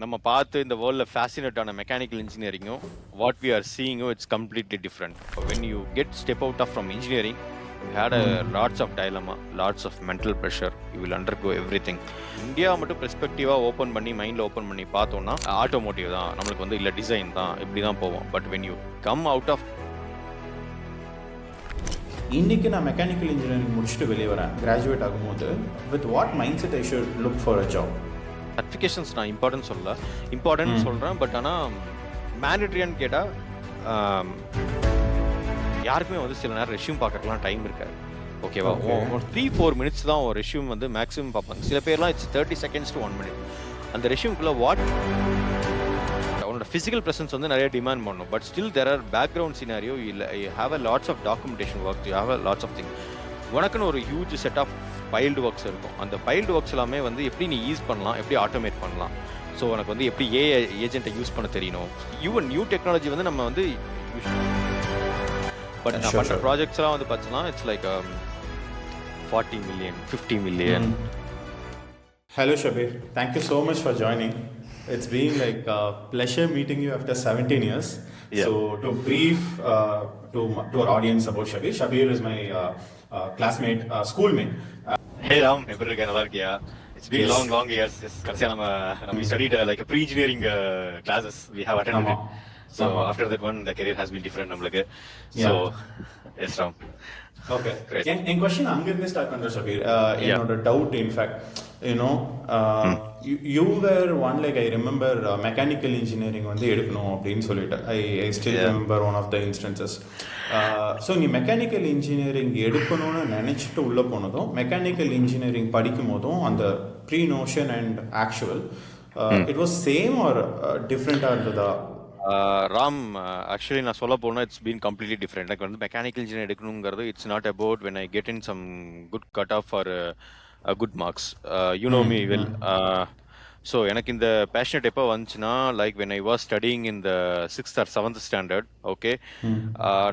நம்ம பார்த்து இந்த வேர்ல்டில் ஃபேசினேட் ஆன மெக்கானிக்கல் இன்ஜினியரிங்கும் வாட் வி ஆர் சீயிங்கும் it's completely different. When you get step out of from engineering you had a lots of dilemma, lots of mental pressure, you will undergo everything. India மட்டும் பெர்ஸ்பெக்டிவாக open பண்ணி மைண்டில் open பண்ணி பார்த்தோம்னா automotive தான் நம்மளுக்கு வந்து, இல்லை டிசைன் தான், இப்படி தான் போவோம். But when you come out of, இன்றைக்கி நான் மெக்கானிக்கல் இன்ஜினியரிங் முடிச்சுட்டு வெளியே வரேன் கிராஜுவேட் ஆகும்போது, with what mind set I should look for a job? Certifications நான் இம்பார்ட்டன்ட் சொல்கிறேன். பட் ஆனால் மேண்டட்ரியான்னு கேட்டால் யாருக்குமே வந்து சில நேரம் ரெஷ்யூம் பார்க்கறதுலாம் டைம் இருக்காது. ஓகேவா, ஒரு 3-4 minutes தான் ஒரு ரெஷ்யூம் வந்து மேக்ஸிமம் பார்ப்பாங்க. சில பேர்லாம் இட்ஸ் 30 seconds to 1 minute. அந்த ரெஷ்யூம்குள்ளே உன்னோட ஃபிசிக்கல் ப்ரெசன்ஸ் வந்து நிறைய டிமாண்ட் பண்ணும். But still there are background scenario, இல்லை you have a lots of documentation work, you have a lots of thing. உனக்குன்னு ஒரு huge set of field works இருக்கும். அந்த பைல்டு ஒர்க்ஸ் எல்லாமே வந்து எப்படி நீ யூஸ் பண்ணலாம், எப்படி ஆட்டோமேட் பண்ணலாம். ஸோ உனக்கு வந்து எப்படி ஏஜென்ட்டை யூஸ் பண்ண தெரியணும். ஈவன் நியூ டெக்னாலஜி வந்து நம்ம வந்து பட் நான் பண்ணுற ப்ராஜெக்ட்ஸ்லாம் வந்து பார்த்தீங்கன்னா it's like 40 million, 50 million. Hello Shabir, thank you so much for joining. It's been like a pleasure meeting you after 17 years. Yeah. So to brief to our audience about Shabir, Shabir is my classmate, schoolmate. Hey Ram, எப்படி இருக்க? நல்லா இருக்கியா? It's been long years. கடைசியா நம்ம studied like a pre-engineering classes we have attended. So after that one, the career has been different நம்மளுக்கு. So yes Ram. Okay. என் question அங்கிருந்து start பண்றேன் Shabir. என்னோட doubt, in fact you were one, like I remember mechanical engineering வந்து எடுக்கணும் அப்படின்னு சொல்லிட்டு I still remember one of the instances. So நீ mechanical engineering எடுக்கணும்னு நினச்சிட்டு உள்ளே போனதும், மெக்கானிக்கல் இன்ஜினியரிங் படிக்கும் போதும் அந்த pre notion and actual it was same or டிஃப்ரெண்ட்டாக இருந்ததா? ராம், ஆக்சுவலி நான் சொல்ல போனால் இட்ஸ் பீன் கம்ப்ளீட்லி டிஃப்ரெண்ட். எனக்கு வந்து மெக்கானிக்கல் இன்ஜினியர் எடுக்கணுங்கிறது it's not about when I get in some good cut off for good marks. You know me well. So எனக்கு இந்த பேஷனட் எப்போ வந்துச்சுன்னா, like when I was studying in the 6th or 7th standard. Okay,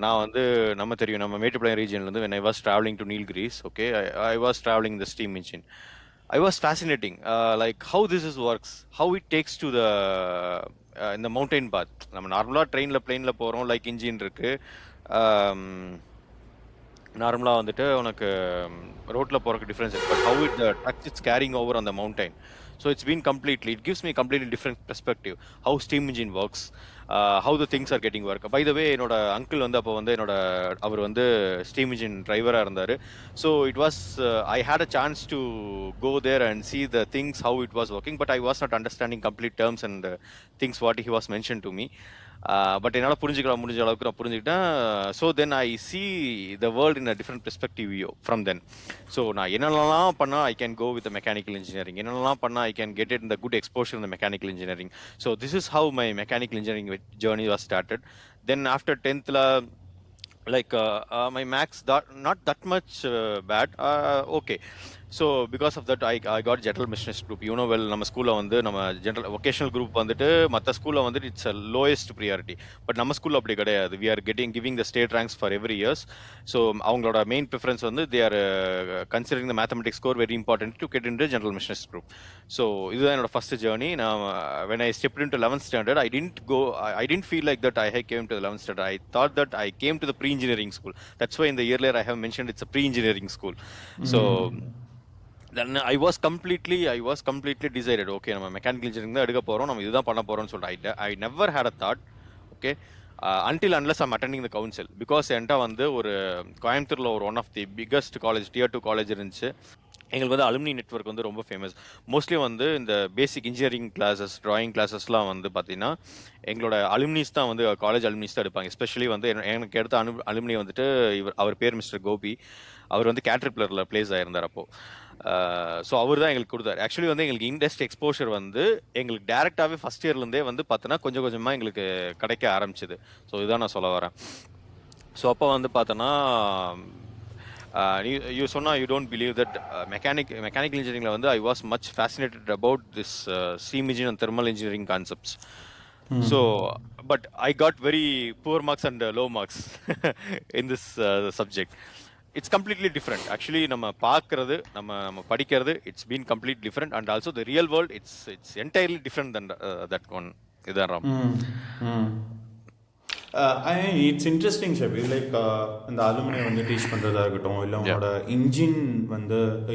நான் வந்து நம்ம தெரியும், நம்ம மேட்டுப்பாளையம் ரீஜன்லேருந்து when I was travelling to Nilgiris. Okay, I was travelling the steam engine. I was fascinating, like how this is works, how it takes to the in the mountain path. நம்ம நார்மலாக ட்ரெயினில் பிளெயினில் போகிறோம், லைக் இன்ஜின் இருக்குது. நார்மலாக வந்துட்டு உனக்கு ரோட்டில் போகிறக்கு டிஃப்ரென்ஸ் இருக்குது. But how it the truck is carrying over on the mountain. So it's been completely, it gives me a completely different perspective, how steam engine works, how the things are getting work. By the way, என்னோட uncle வந்து அப்போ வந்து அவர் வந்து steam engine டிரைவராக இருந்தார். So it was I had a chance to go there and see the things how it was working, but I was not understanding complete terms and things what he was mentioned to me. But என்னால் முடிஞ்ச அளவுக்கு நான் புரிஞ்சுக்கிட்டேன். So then I see the world in a different perspective view from then. So நான் என்னென்னலாம் பண்ணால் I can go with mechanical engineering, என்னென்னலாம் பண்ணால் ஐ கேன் கெட் இட் இந்த குட் எக்ஸ்போஷர் இந்த mechanical engineering. So this is how my mechanical engineering journey was started. Then after 10th like my maths not that much bad. Okay, so because of that I got general machinist group. You know well, நம்ம ஸ்கூல்ல வந்து நம்ம general vocational group வந்துட்டு மற்ற ஸ்கூல்ல வந்துட்டு it's lowest priority. But நம்ம ஸ்கூல்ல அப்படி கிடையாது. we are giving the state ranks for every years. So அவங்களோட மெயின் ப்ரிஃபரன்ஸ் வந்து they are considering the mathematics score very important to get into general machinist group. So இதுதான் என்னோட first journey. நான் when I stepped into 11th standard, I didn't feel like that I came to the 11th standard. I thought that I came to the pre-engineering school. That's why in the earlier I have mentioned it's a pre-engineering school. So then I was completely decided, okay, நம்ம mechanical engineering தான் எடுக்க போகிறோம், நம்ம இதுதான் பண்ண போகிறோம்னு சொல்லிட்டு I never had a thought, okay, until unless I'm attending the council. Because என்கிட்ட வந்து ஒரு கோயம்புத்தூரில் ஒரு one of the biggest college, tier 2 college இருந்துச்சு. எங்களுக்கு வந்து அலுமினி நெட்வொர்க் வந்து ரொம்ப ஃபேமஸ். மோஸ்ட்லி வந்து இந்த பேசிக் இன்ஜினியரிங் கிளாஸஸ், ட்ராயிங் கிளாஸஸ்லாம் வந்து பார்த்தீங்கன்னா எங்களோட அலுமினிஸ் தான் வந்து காலேஜ் அலுமினிஸ் தான் எடுப்பாங்க. எஸ்பெஷலி வந்து எனக்கு எடுத்த அலுமினி வந்துட்டு அவர் பேர் மிஸ்டர் கோபி. அவர் வந்து கேட்டர்பில்லரில் பிளேஸ் ஆகிருந்தார் அப்போது. ஸோ அவர் தான் எங்களுக்கு கொடுத்தாரு. ஆக்சுவலி வந்து எங்களுக்கு இண்டஸ்ட்ரி எக்ஸ்போஷர் வந்து எங்களுக்கு டேரெக்டாகவே ஃபஸ்ட் இயர்லேருந்தே வந்து பார்த்தோன்னா கொஞ்சம் கொஞ்சமாக எங்களுக்கு கிடைக்க ஆரம்பிச்சிது. ஸோ இதுதான் நான் சொல்ல வரேன். ஸோ அப்போ வந்து பார்த்தோன்னா you சொன்னா you don't believe that mechanical engineering வந்து I was much fascinated about this steam engine and thermal engineering concepts. So but I got very poor marks and low marks in this subject. It's completely different. Actually நம்ம பார்க்கறது, நம்ம படிக்கிறது, it's been complete different. And also the real world it's entirely different than that one. இதுதான் Ram. It's interesting ஷபி, like இந்த அலுமினியை வந்து teach பண்ணுறதா இருக்கட்டும், இல்லை உங்களோட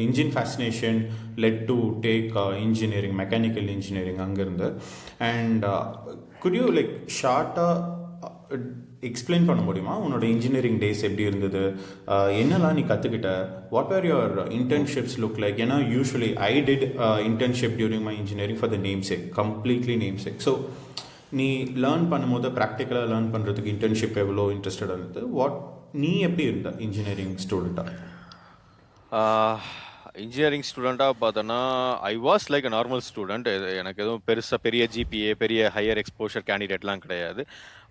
engine fascination led to take engineering, mechanical engineering அங்கேருந்து. அண்ட் குட் யூ லைக் ஷார்ட்டாக எக்ஸ்பிளைன் பண்ண முடியுமா உன்னோட இன்ஜினியரிங் டேஸ் எப்படி இருந்தது, என்னெல்லாம் நீ கற்றுக்கிட்ட, what are your internships look like? ஏன்னா usually I did internship during my engineering for the name sake, completely name sake. So நீ லேர்ன் பண்ணும்போது ப்ராக்டிக்கலாக லேர்ன் பண்ணுறதுக்கு இன்டர்ன்ஷிப் எவ்வளோ இன்ட்ரெஸ்டடாக இருந்தது, நீ எப்படி இருந்த இன்ஜினியரிங் ஸ்டூடெண்ட்டாக? இன்ஜினியரிங் ஸ்டூடெண்ட்டாக பார்த்தோன்னா I was like a normal student. எனக்கு எதுவும் பெருசாக பெரிய ஜிபிஏ, பெரிய ஹையர் எக்ஸ்போஷர் கேண்டிடேட்லாம் கிடையாது.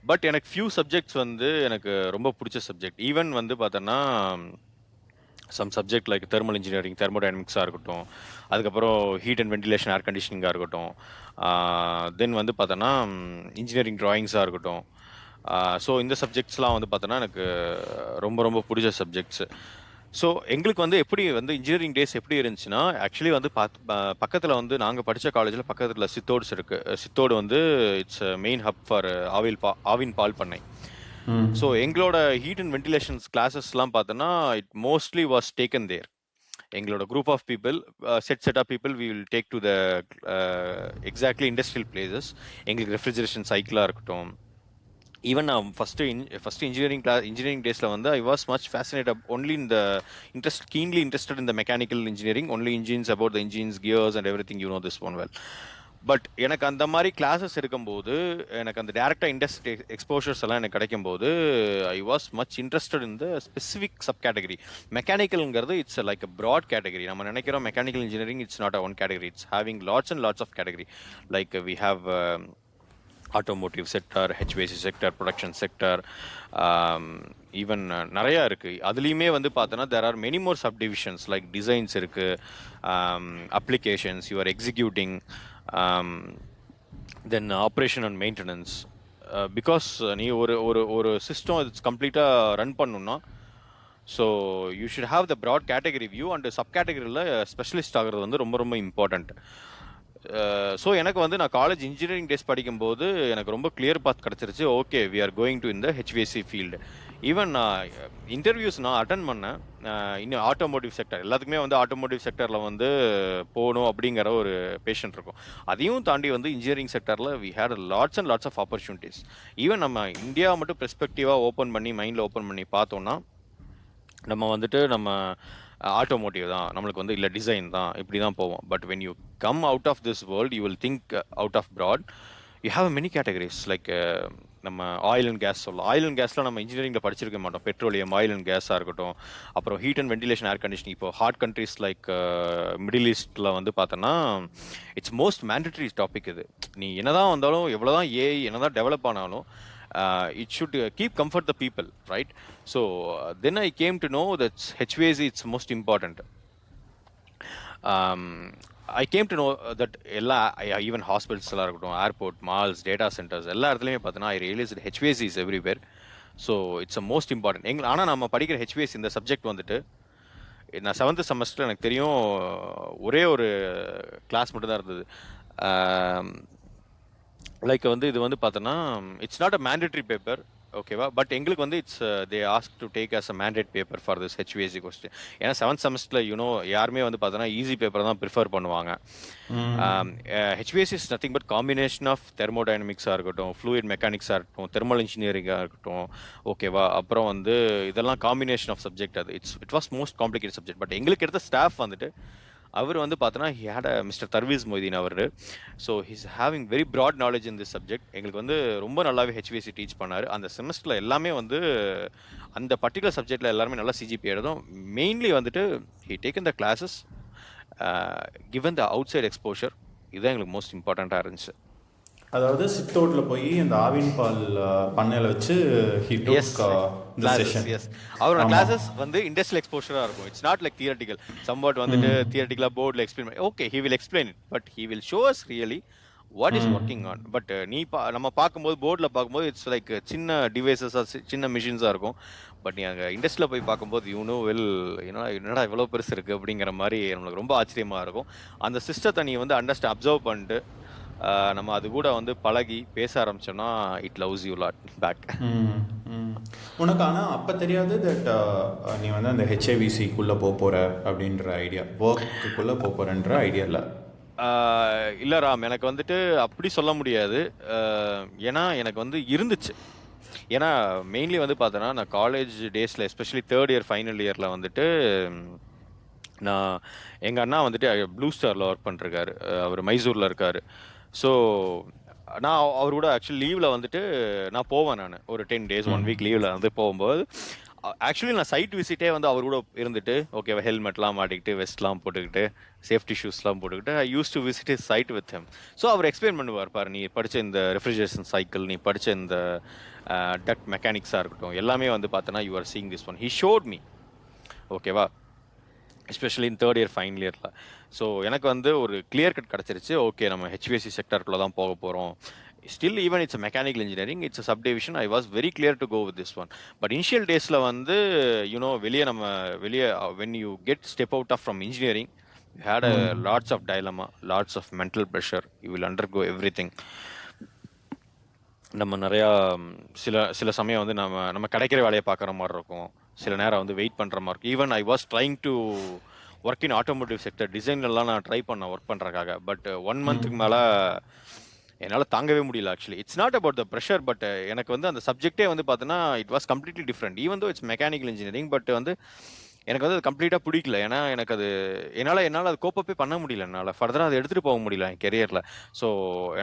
பட் எனக்கு ஃபியூ சப்ஜெக்ட்ஸ் வந்து எனக்கு ரொம்ப பிடிச்ச சப்ஜெக்ட். ஈவன் வந்து பார்த்தோன்னா some subject like thermal engineering, தெர்மோடைனமிக்ஸாக இருக்கட்டும், அதுக்கப்புறம் ஹீட் அண்ட் வென்டிலேஷன், ஏர் கண்டிஷனிங்காக இருக்கட்டும், தென் வந்து பார்த்தோன்னா இன்ஜினியரிங் ட்ராயிங்ஸாக இருக்கட்டும். ஸோ இந்த சப்ஜெக்ட்ஸ்லாம் வந்து பார்த்தோன்னா எனக்கு ரொம்ப ரொம்ப பிடிச்ச சப்ஜெக்ட்ஸு. ஸோ எங்களுக்கு வந்து எப்படி வந்து இன்ஜினியரிங் டேஸ் எப்படி இருந்துச்சுன்னா, ஆக்சுவலி வந்து பக்கத்தில் வந்து நாங்கள் படித்த காலேஜில் பக்கத்தில் சித்தோட்ஸ் இருக்குது. சித்தோடு வந்து it's main hub for Aavin பால் பண்ணை. ஸோ எங்களோட ஹீட் அண்ட் வென்டிலேஷன்ஸ் கிளாஸஸ்லாம் பார்த்தோன்னா it mostly was taken there. எங்களோட group of people, set of people, we will take to the exactly industrial places. எங்களுக்கு ரெஃப்ரிஜரேஷன் சைக்கிளாக இருக்கட்டும், ஈவன் நான் ஃபஸ்ட்டு இன்ஜினியரிங் டேஸில் வந்து I was much fascinated only in the keenly interested in the mechanical engineering, only engines, about the engines, gears and every thing, you know this one well. But எனக்கு அந்த மாதிரி classes இருக்கும்போது, எனக்கு அந்த டேரக்டாக industry exposures எல்லாம் எனக்கு கிடைக்கும்போது I was much interested in the specific sub category. மெக்கானிக்கல்ங்கிறது it's like a broad category. நம்ம நினைக்கிறோம் mechanical engineering it's not a one category, it's having lots and lots of category. Like we have automotive sector, HVAC sector, production sector, even நிறையா இருக்குது. அதுலேயுமே வந்து பார்த்தோன்னா there are many more subdivisions like designs இருக்குது, applications, you are executing, then operation and maintenance. Because நீ ஒரு system it's கம்ப்ளீட்டாக run பண்ணணுன்னா, so you should have the broad category view. And sub கேட்டகரியில் ஸ்பெஷலிஸ்ட் ஆகிறது வந்து ரொம்ப ரொம்ப இம்பார்ட்டண்ட். ஸோ எனக்கு வந்து நான் காலேஜ் இன்ஜினியரிங் டேஸ் படிக்கும்போது எனக்கு ரொம்ப கிளியர் பாத் கிடச்சிருச்சு. Okay, we are going to இந்த ஹெச்விஎஸ்சி ஃபீல்டு. ஈவன் நான் இன்டர்வியூஸ் நான் அட்டன் பண்ணேன். இன்னும் ஆட்டோமோட்டிவ் செக்டர், எல்லாத்துக்குமே வந்து ஆட்டோமோட்டிவ் செக்டரில் வந்து போகணும் அப்படிங்கிற ஒரு பேஷண்ட் இருக்கும். அதையும் தாண்டி வந்து இன்ஜினியரிங் செக்டரில் we had lots and lots of opportunities. Even நம்ம இந்தியா மட்டும் பெர்ஸ்பெக்டிவாக ஓப்பன் பண்ணி மைண்டில் ஓப்பன் பண்ணி பார்த்தோன்னா, நம்ம வந்துட்டு நம்ம ஆட்டோமோட்டிவ் தான் நம்மளுக்கு வந்து, இல்லை டிசைன் தான், இப்படி தான் போவோம். But when you come out of this world, you will think out of broad. You have many categories. Like நம்ம ஆயில் அண்ட் கேஸ் சொல்லலாம். ஆயில் அண்ட் கேஸ்லாம் நம்ம இன்ஜினியரிங்கில் படிச்சிருக்க மாட்டோம். பெட்ரோலியம், ஆயில் அண்ட் கேஸாக இருக்கட்டும், அப்புறம் heat and ventilation, air conditioning. இப்போ ஹாட் கண்ட்ரீஸ் லைக் மிடில் ஈஸ்ட்டில் வந்து பார்த்தோன்னா இட்ஸ் மோஸ்ட் மேண்டட்ரி டாபிக் இது. நீ என்னதான் வந்தாலும், எவ்வளோதான் ஏஐ என்னதான் டெவலப் ஆனாலும், it should keep comfort the people, right? So then I came to know that HVAC it's most important. I came to know that even hospitals எல்லாம் இருக்கட்டும், airport, malls, data centers, எல்லா இடத்துலையுமே பார்த்தோன்னா I realized that HVAC is everywhere. So it's a most important. ஆனால் நம்ம படிக்கிற HVAC இந்த subject வந்துட்டு, நான் 7th செமஸ்டர் எனக்கு தெரியும் ஒரே ஒரு கிளாஸ் மட்டும் தான் இருந்தது. லைக் வந்து இது வந்து பார்த்தோன்னா it's not a mandatory paper, ஓகேவா? பட் எங்களுக்கு வந்து it's they ask to take as a mandate paper for this HVAC question. ஏன்னா 7th செமஸ்டரில் யூனோ யாருமே வந்து பார்த்தோன்னா ஈஸி பேப்பர் தான் ப்ரிஃபர் பண்ணுவாங்க. HVAC is nothing but combination of தெர்மோடைனமிக்ஸாக இருக்கட்டும், ஃப்ளூயிட் மெக்கானிக்ஸாக இருக்கட்டும், தெர்மல் இன்ஜினியரிங்காக இருக்கட்டும், ஓகேவா? அப்புறம் வந்து இதெல்லாம் காம்பினேஷன் ஆஃப் சப்ஜெக்ட். அது it was most complicate subject. But எங்களுக்கு எடுத்த ஸ்டாஃப் வந்துட்டு, அவர் வந்து பார்த்தோன்னா he had a mister Darvesh Moideen அவர். So he's having very broad knowledge in this subject. எங்களுக்கு வந்து ரொம்ப நல்லாவே ஹெச்விஎஸ்சி டீச் பண்ணார். அந்த செமஸ்டரில் எல்லாமே வந்து அந்த பர்டிகுலர் சப்ஜெக்டில் எல்லாருமே நல்லா சிஜிபி எழுதும். மெயின்லி வந்துட்டு he taken the classes, given the out side exposure. இதுதான் எங்களுக்கு மோஸ்ட் இம்பார்ட்டண்ட்டாக இருந்துச்சு. அதாவது சித்தோட்டில் போய் இந்த ஆவின் பால் பண்ணையில் வச்சு அவரோட கிளாஸஸ் வந்து இண்டஸ்ட்ரியல் எக்ஸ்போஷராக இருக்கும். It's not like theoretical. Somewhat வந்துட்டு தியரட்டிக்கலாக போர்டில் எக்ஸ்பிளைன் பண்ணி, okay he will explain it, but he will show us really what is working on. But நம்ம பார்க்கும்போது போர்டில் பார்க்கும்போது இட்ஸ் லைக் சின்ன டிவைசஸாக சின்ன மிஷின்ஸாக இருக்கும். பட் நீ அங்கே இண்டஸ்ட்ரியில் போய் பார்க்கும்போது வெல் என்னடா இவ்வளோ பெருசு இருக்குது அப்படிங்கிற மாதிரி நம்மளுக்கு ரொம்ப ஆச்சரியமாக இருக்கும். அந்த சிஸ்டத்தை நீ வந்து அப்சர்வ் பண்ணிட்டு நம்ம அது கூட வந்து பழகி பேச ஆரம்பிச்சோம்னா it loves you lot back. உனக்கு ஆனால் அப்போ தெரியாது தட் நீ வந்து அந்த ஹெச்ஐவிசிக்குள்ளே போகிற அப்படின்ற ஐடியா, ஒர்க்குள்ளே போகிறன்ற ஐடியா இல்லை? இல்லை ராம், எனக்கு வந்துட்டு அப்படி சொல்ல முடியாது. ஏன்னா எனக்கு வந்து இருந்துச்சு. ஏன்னா மெயின்லி வந்து பார்த்தோன்னா நான் காலேஜ் டேஸில் எஸ்பெஷலி தேர்ட் இயர் ஃபைனல் இயரில் வந்துட்டு நான் எங்கள் அண்ணா வந்துட்டு ப்ளூ ஸ்டாரில் ஒர்க் பண்ணிருக்காரு. அவர் மைசூரில் இருக்கார். ஸோ நான் அவர் கூட ஆக்சுவலி லீவில் வந்துட்டு நான் போவேன். நான் ஒரு 10 days 1 week லீவில் வந்து போகும்போது ஆக்சுவலி நான் சைட் விசிட்டே வந்து அவர் கூட இருந்துட்டு ஓகேவா, ஹெல்மெட்லாம் மாட்டிக்கிட்டு வெஸ்ட்லாம் போட்டுக்கிட்டு சேஃப்டி ஷூஸ்லாம் போட்டுக்கிட்டு I use to visit is site with him. So அவர் எக்ஸ்பிளைன் பண்ணுவார், பாரு நீ படித்த இந்த ரெஃப்ரிஜரேஷன் சைக்கிள், நீ படித்த இந்த டக்ட் மெக்கானிக்ஸாக இருக்கட்டும், எல்லாமே வந்து பார்த்தோன்னா you are seeing this one. He showed me ஓகேவா, especially in third year final இயரில். ஸோ எனக்கு வந்து ஒரு கிளியர் கட் கிடச்சிருச்சு. ஓகே, நம்ம ஹெச்விஎஸ்சி செக்டருக்குள்ளே தான் போக போகிறோம். Still, even it's a mechanical engineering, it's a subdivision. I was very clear to go with this one. But initial daysல வந்து when you get step out of from engineering, you had a lots of dilemma, lots of mental pressure. You will undergo everything. நம்ம நிறையா சில சமயம் வந்து நம்ம கிடைக்கிற வேலையை பார்க்குற மாதிரி இருக்கும். சில நேரம் வந்து வெயிட் பண்ணுற மாதிரி இருக்கும். Even I was trying to work in automotive sector. டிசைன்லாம் நான் ட்ரை பண்ணேன் ஒர்க் பண்ணுறக்காக. பட் 1 monthக்கு மேலே என்னால் தாங்கவே முடியல. Actually it's not about the pressure, but எனக்கு வந்து அந்த சப்ஜெக்டே வந்து பார்த்தோன்னா it was completely different. Even though it's mechanical engineering, but வந்து எனக்கு வந்து அது கம்ப்ளீட்டாக பிடிக்கல. ஏன்னா எனக்கு அது என்னால் அது கோப்பப்பே பண்ண முடியல. என்னால் ஃபர்தராக அதை எடுத்துகிட்டு போக முடியல என் கெரியரில். ஸோ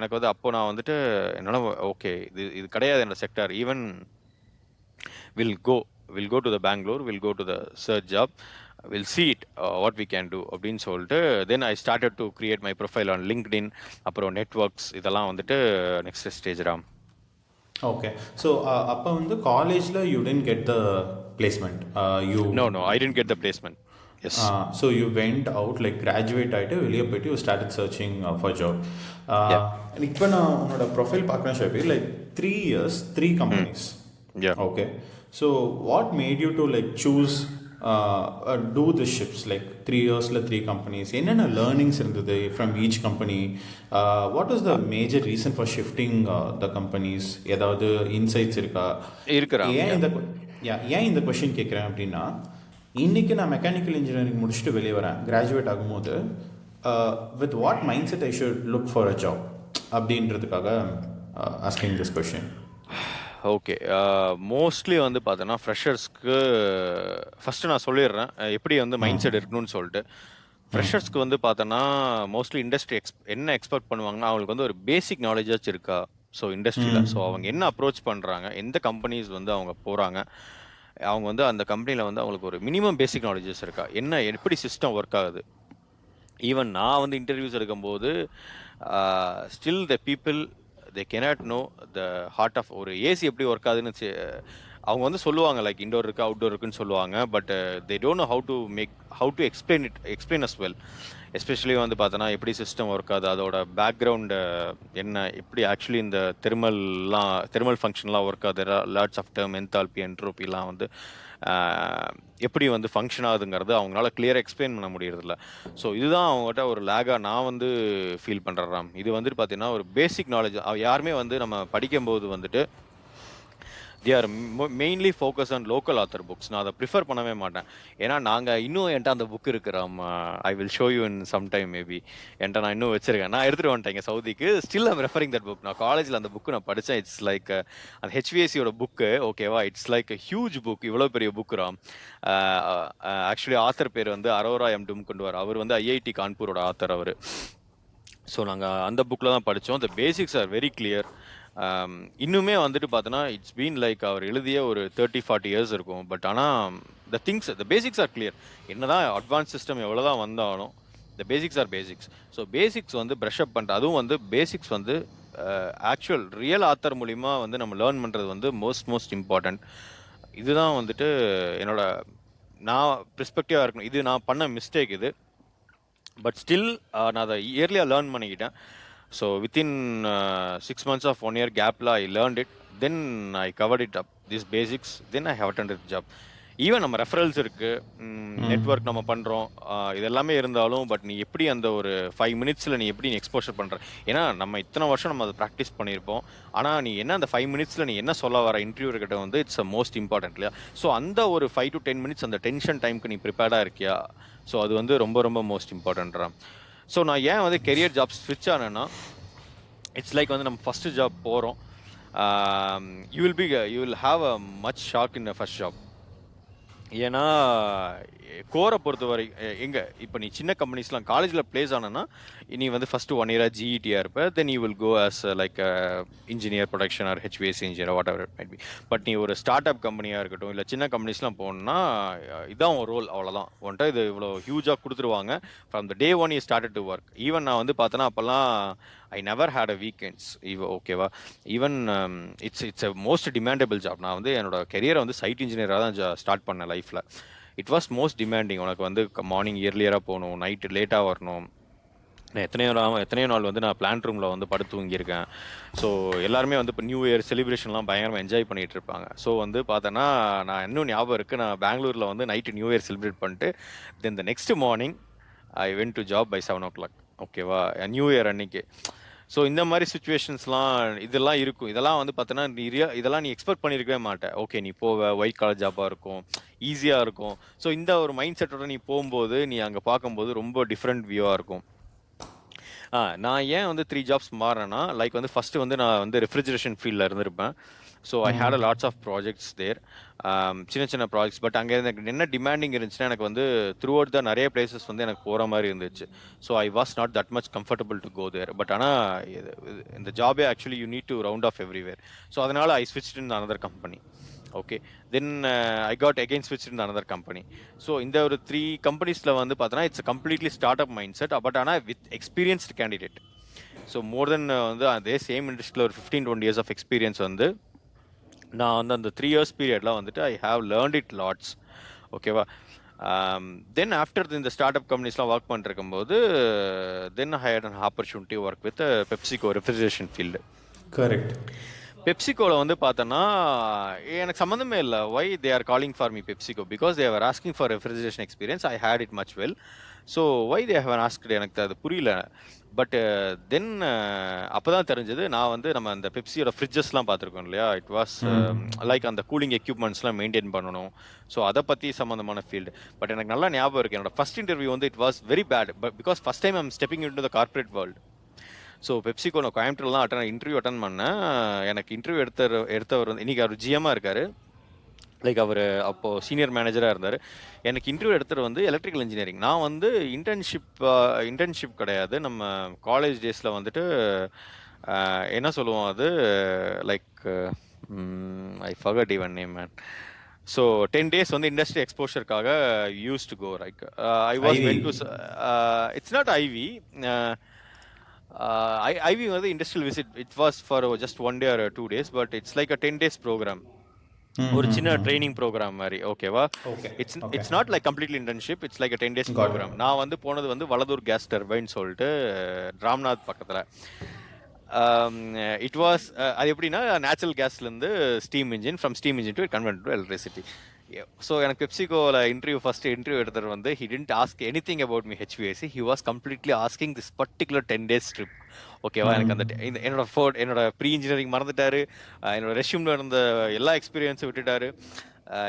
எனக்கு வந்து அப்போ நான் வந்துட்டு என்னால் ஓகே இது கிடையாது என்னோட sector. Even will go to the Bangalore, will go to the search job, we'll see it what we can do அப்படின்னு சொல்லிட்டு then I started to create my profile on LinkedIn, அப்புறம் நெட்வொர்க்ஸ், இதெல்லாம் வந்துட்டு next stage Ram. Okay, so அப்போ வந்து காலேஜில் you didn't get the placement? No, I didn't get the placement. Yes. So you went out, like graduate ஆகிட்டு வெளியே போயிட்டு you started searching for job. இப்போ நான் உன்னோட ப்ரொஃபைல் பார்க்குறேன் Shafi, like 3 years 3 companies. Okay, so what made you to like choose do the shifts, like 3 yearsல 3 companies? என்னென்ன learnings இருந்தது from each company? What was the major reason for shifting the companies? ஏதாவது insights இருக்கா? ஏன் இந்த question கேட்குறேன் அப்படின்னா, இன்னைக்கு நான் மெக்கானிக்கல் இன்ஜினியரிங் முடிச்சுட்டு வெளியே வரேன், கிராஜுவேட் ஆகும்போது with what mind set I should look for a job அப்படின்றதுக்காக asking this question. Okay, mostly வந்து பார்த்தோன்னா ஃப்ரெஷர்ஸ்க்கு ஃபஸ்ட்டு நான் சொல்லிடுறேன் எப்படி வந்து மைண்ட் செட் இருக்கணும்னு சொல்லிட்டு. ஃப்ரெஷர்ஸ்க்கு வந்து பார்த்தோன்னா மோஸ்ட்லி இண்டஸ்ட்ரி என்ன எக்ஸ்பெக்ட் பண்ணுவாங்கன்னா, அவங்களுக்கு வந்து ஒரு பேசிக் நாலேஜாச்சும் இருக்கா ஸோ இண்டஸ்ட்ரியில். ஸோ அவங்க என்ன அப்ரோச் பண்ணுறாங்க, எந்த கம்பெனிஸ் வந்து அவங்க போகிறாங்க, அவங்க வந்து அந்த கம்பெனியில் வந்து அவங்களுக்கு ஒரு மினிமம் பேசிக் நாலேஜஸ் இருக்கா, எப்படி சிஸ்டம் ஒர்க் ஆகுது. ஈவன் நான் வந்து இன்டர்வியூஸ் எடுக்கும்போது still the people they cannot know the heart of ஒரு ஏசி எப்படி ஒர்க் ஆகுதுன்னு அவங்க வந்து சொல்லுவாங்க, லைக் இண்டோர் இருக்குது அவுட்டோர் இருக்குன்னு சொல்லுவாங்க. But they don't know how to explain as well. Especially வந்து பார்த்தோன்னா எப்படி சிஸ்டம் ஒர்க் ஆகுது, அதோட பேக்ரவுண்டு என்ன, எப்படி ஆக்சுவலி இந்த தெர்மல் ஃபங்க்ஷன்லாம் ஒர்க் ஆகுது, லாட்ஸ் ஆஃப் டேர்ம், என்தால்பி, என்ட்ரோபிலாம் வந்து எப்படி வந்து ஃபங்க்ஷன் ஆகுதுங்கிறது அவங்களால கிளியராக எக்ஸ்பிளைன் பண்ண முடியறதில்ல. ஸோ இதுதான் அவங்ககிட்ட ஒரு லேகாக நான் வந்து ஃபீல் பண்ணுறேன். இது வந்துட்டு பார்த்தீங்கன்னா ஒரு பேசிக் நாலேஜ் யாருமே வந்து நம்ம படிக்கும்போது வந்துட்டு they are mainly focused on local author books. நான் அதை ப்ரிஃபர் பண்ணவே மாட்டேன். ஏன்னா நாங்கள் இன்னும் என்கிட்ட அந்த புக் இருக்கிறோம், I will show you in some time maybe. என்கிட்ட நான் இன்னும் வச்சிருக்கேன், நான் எடுத்துகிட்டு வந்துட்டேங்க சவுதிக்கு. Still I'm referring that book. நான் காலேஜில் அந்த புக்கு நான் படித்தேன். இட்ஸ் லைக் அந்த ஹெச்விஎஸ்சியோட புக்கு, ஓகேவா, it's like a huge book, இவ்வளோ பெரிய புக் ராம். ஆக்சுவலி ஆத்தர் பேர் வந்து அரோரா எம் டும்குண்டுவார். அவர் வந்து ஐஐடி கான்பூரோட ஆத்தர் அவர். ஸோ நாங்கள் அந்த புக்கில் தான் படித்தோம். த பேசிக்ஸ் ஆர் வெரி கிளியர். இன்னுமே வந்துட்டு பார்த்தோன்னா இட்ஸ் பீன் லைக் அவர் எழுதிய ஒரு 30-40 years இருக்கும். பட் ஆனால் த பேசிக்ஸ் ஆர் கிளியர். என்ன தான் அட்வான்ஸ் சிஸ்டம் எவ்வளோ தான் வந்தாலும் the basics are basics. So basics வந்து ப்ரஷ் அப் பண்ணுறது, அதுவும் வந்து பேசிக்ஸ் வந்து ஆக்சுவல் ரியல் ஆத்தர் மூலிமா வந்து நம்ம லேர்ன் பண்ணுறது வந்து மோஸ்ட் இம்பார்ட்டண்ட். இதுதான் வந்துட்டு நான் பெர்ஸ்பெக்டிவாக இருக்கணும். இது நான் பண்ண மிஸ்டேக் இது. பட் ஸ்டில் நான் அதை இயர்லியாக லேர்ன் பண்ணிக்கிட்டேன். So within 6 months of 1 year கேப்பில் I learnt it. Then I covered it up this basics. Then I have attended job. Even நம்ம ரெஃபரல்ஸ் இருக்கு, நெட்வொர்க் நம்ம பண்றோம், இது எல்லாமே இருந்தாலும் பட் நீ எப்படி அந்த ஒரு 5 minutesல நீ எப்படி எக்ஸ்போஷர் பண்ற? ஏன்னா நம்ம இத்தனை வருஷம் நம்ம அதை ப்ராக்டிஸ் பண்ணியிருப்போம். ஆனா நீ என்ன அந்த 5 minutesல நீ என்ன சொல்ல வர இன்டர்வியூ கிட்ட வந்து இட்ஸ் அ மோஸ்ட் இம்பார்ட்டன்ட் இல்லையா? ஸோ அந்த ஒரு 5 to 10 minutes அந்த டென்ஷன் டைம்க்கு நீ ப்ரிப்பேர்டா இருக்கியா? ஸோ அது வந்து ரொம்ப ரொம்ப மோஸ்ட் இம்பார்ட்டன்ட்ரா. ஸோ நான் ஏன் வந்து கெரியர் ஜாப் ஸ்விட்ச் ஆனேன்னா, இட்ஸ் லைக் வந்து நம்ம ஃபர்ஸ்ட் ஜாப் போகிறோம். You will have a much shock in first job. ஏன்னா கோரை பொறுத்தவரை எங்க இப்போ நீ சின்ன கம்பெனிஸ்லாம் காலேஜில் பிளேஸ் ஆனன்னா நீ வந்து ஃபர்ஸ்ட் 1 year ஜிஇடியாக இருப்ப. Then you will go as like engineer production or HVAC engineer whatever it might be. But நீ ஒரு ஸ்டார்ட் அப் கம்பெனியாக இருக்கட்டும் இல்லை சின்ன கம்பெனிஸ்லாம் போகணுன்னா இதான் ஒரு ரோல், அவ்வளோதான். உன்ட்ட இது இவ்வளோ ஹியூஜாக கொடுத்துருவாங்க. From the day one you started to work. Even நான் வந்து பார்த்தேன்னா அப்போல்லாம் I never had a weekends. ஓகேவா? Even it's a most demandable job. நான் வந்து என்னோட கெரியரை வந்து சைட் இன்ஜினியராக தான் ஸ்டார்ட் பண்ணேன் லைஃப்பில். It was most demanding. உனக்கு வந்து மார்னிங் இயர்லியராக போகணும், நைட்டு லேட்டாக வரணும். நான் எத்தனையோ நாள் வந்து நான் பிளான் ரூமில் வந்து படுத்து தூங்கியிருக்கேன். ஸோ எல்லாருமே வந்து இப்போ நியூ இயர் செலிப்ரேஷன்லாம் பயங்கரமாக என்ஜாய் பண்ணிகிட்டு இருப்பாங்க. ஸோ வந்து பார்த்தோன்னா நான் இன்னும் ஞாபகம் இருக்குது, நான் பெங்களூரில் வந்து நைட்டு நியூ இயர் செலிப்ரேட் பண்ணிட்டு then the next morning I went to job by 7 o'clock. ஓகேவா? நியூ இயர் அன்னைக்கு. ஸோ இந்த மாதிரி சுச்சுவேஷன்ஸ்லாம் இதெல்லாம் இருக்கும். இதெல்லாம் வந்து பார்த்தோன்னா இதெல்லாம் நீ எக்ஸ்பெக்ட் பண்ணியிருக்கவே மாட்டேன். ஓகே, நீ போவ ஒயிட் காலர் ஜாப்பாக இருக்கும், ஈஸியாக இருக்கும். ஸோ இந்த ஒரு மைண்ட் செட்டோட நீ போகும்போது நீ அங்கே பார்க்கும்போது ரொம்ப டிஃப்ரெண்ட் வியூவாக இருக்கும். நான் ஏன் வந்து 3 jobs மாறினேன்னா, லைக் வந்து ஃபர்ஸ்ட் வந்து நான் வந்து ரெஃப்ரிஜரேஷன் ஃபீல்டில் இருந்திருப்பேன். So I had a lots of projects there, சின்ன சின்ன ப்ராஜெக்ட்ஸ். பட் அங்கே எனக்கு என்ன டிமாண்டிங் இருந்துச்சுன்னா, எனக்கு வந்து த்ரூ அவுட் த நிறைய பிளேசஸ் வந்து எனக்கு போகிற மாதிரி இருந்துச்சு. So I was not that much comfortable to go there. But ஆனால் இந்த ஜாபே actually you need to round off everywhere. So அதனால் I switched in another company. Okay, then I got again ஸ்விட்ச் இன் அனதர் கம்பெனி. ஸோ இந்த ஒரு 3 companiesல வந்து பார்த்தோன்னா it's completely start up mind set. But ஆனால் with experienced candidate. So more then வந்து அதே சேம் இண்டஸ்ட்ரியில் ஒரு 15-20 years ஆஃப் எக்ஸ்பீரியன்ஸ் வந்து நான் வந்து அந்த 3 years பீரியட்லாம் வந்துட்டு I have learnt it lots. ஓகேவா? தென் ஆஃப்டர் இந்த ஸ்டார்ட் அப் கம்பெனிஸ்லாம் ஒர்க் பண்ணிருக்கும்போது then I had an opportunity work with PepsiCo refrigeration field. Correct. பெப்சிகோவில் வந்து பார்த்தோன்னா எனக்கு சம்மந்தமே இல்லை. Why they are calling for me PepsiCo? Because they are asking for refrigeration experience. I had it much well. So why they have asked எனக்கு அது புரியல. But then அப்போ தான் தெரிஞ்சது, நான் வந்து நம்ம அந்த பெப்சியோட ஃப்ரிட்ஜஸ்லாம் பார்த்துருக்கோம் இல்லையா? இட் வாஸ் லைக் அந்த கூலிங் எக்யூப்மெண்ட்ஸ்லாம் மெயின்டைன் பண்ணணும். ஸோ அதை பற்றி சம்மந்தமான ஃபீல்டு. பட் எனக்கு நல்லா ஞாபகம் இருக்குது, என்னோட ஃபர்ஸ்ட் இன்டர்வியூ வந்து it was very bad. But because first time I'm stepping in to the corporate world. So PepsiCo நான் கோயம்புத்தூர்லாம் இன்டர்வியூ அட்டன் பண்ணேன். எனக்கு இன்டர்வியூ எடுத்தவர் வந்து இன்றைக்கி அவர் ஜிஎம்மாக இருக்கார். லைக் அவர் அப்போது சீனியர் மேனேஜராக இருந்தார். எனக்கு இன்டர்வியூ எடுத்துகிட்டு வந்து எலக்ட்ரிக்கல் இன்ஜினியரிங். நான் வந்து இன்டர்ன்ஷிப் கிடையாது. நம்ம காலேஜ் டேஸில் வந்துட்டு என்ன சொல்லுவோம் அது, like I forgot even name man. So 10 days வந்து இண்டஸ்ட்ரி எக்ஸ்போஷருக்காக use to go. Like I was went to it's not IV. IV வந்து industrial visit. It was for just 1 day or 2 days, but it's like a 10 days programme. ஒரு சின்ன training programme மாதிரி. ஓகேவா? It's not like completely internship. It's like 10 days programme. நான் வந்து போனது வந்து வலதூர் gas turbine சொல்லிட்டு ராம்நாத் பக்கத்தில். இட் வாஸ் அது எப்படின்னா நேச்சுரல் கேஸ்லேருந்து steam engine, from steam engine to convert to electricity. So எனக்கு பெப்சிகோவில் ஃபர்ஸ்ட் இன்டர்வியூ எடுத்தவர் வந்து he didn't ask anything about me HVAC. he was completely asking this particular 10 days trip. ஓகேவா? எனக்கு அந்த என்னோட ப்ரீ இன்ஜினியரிங் மறந்துட்டாரு, என்னோட ரெஷ்யூமில் இருந்த எல்லா எக்ஸ்பீரியன்ஸும் விட்டுட்டாரு,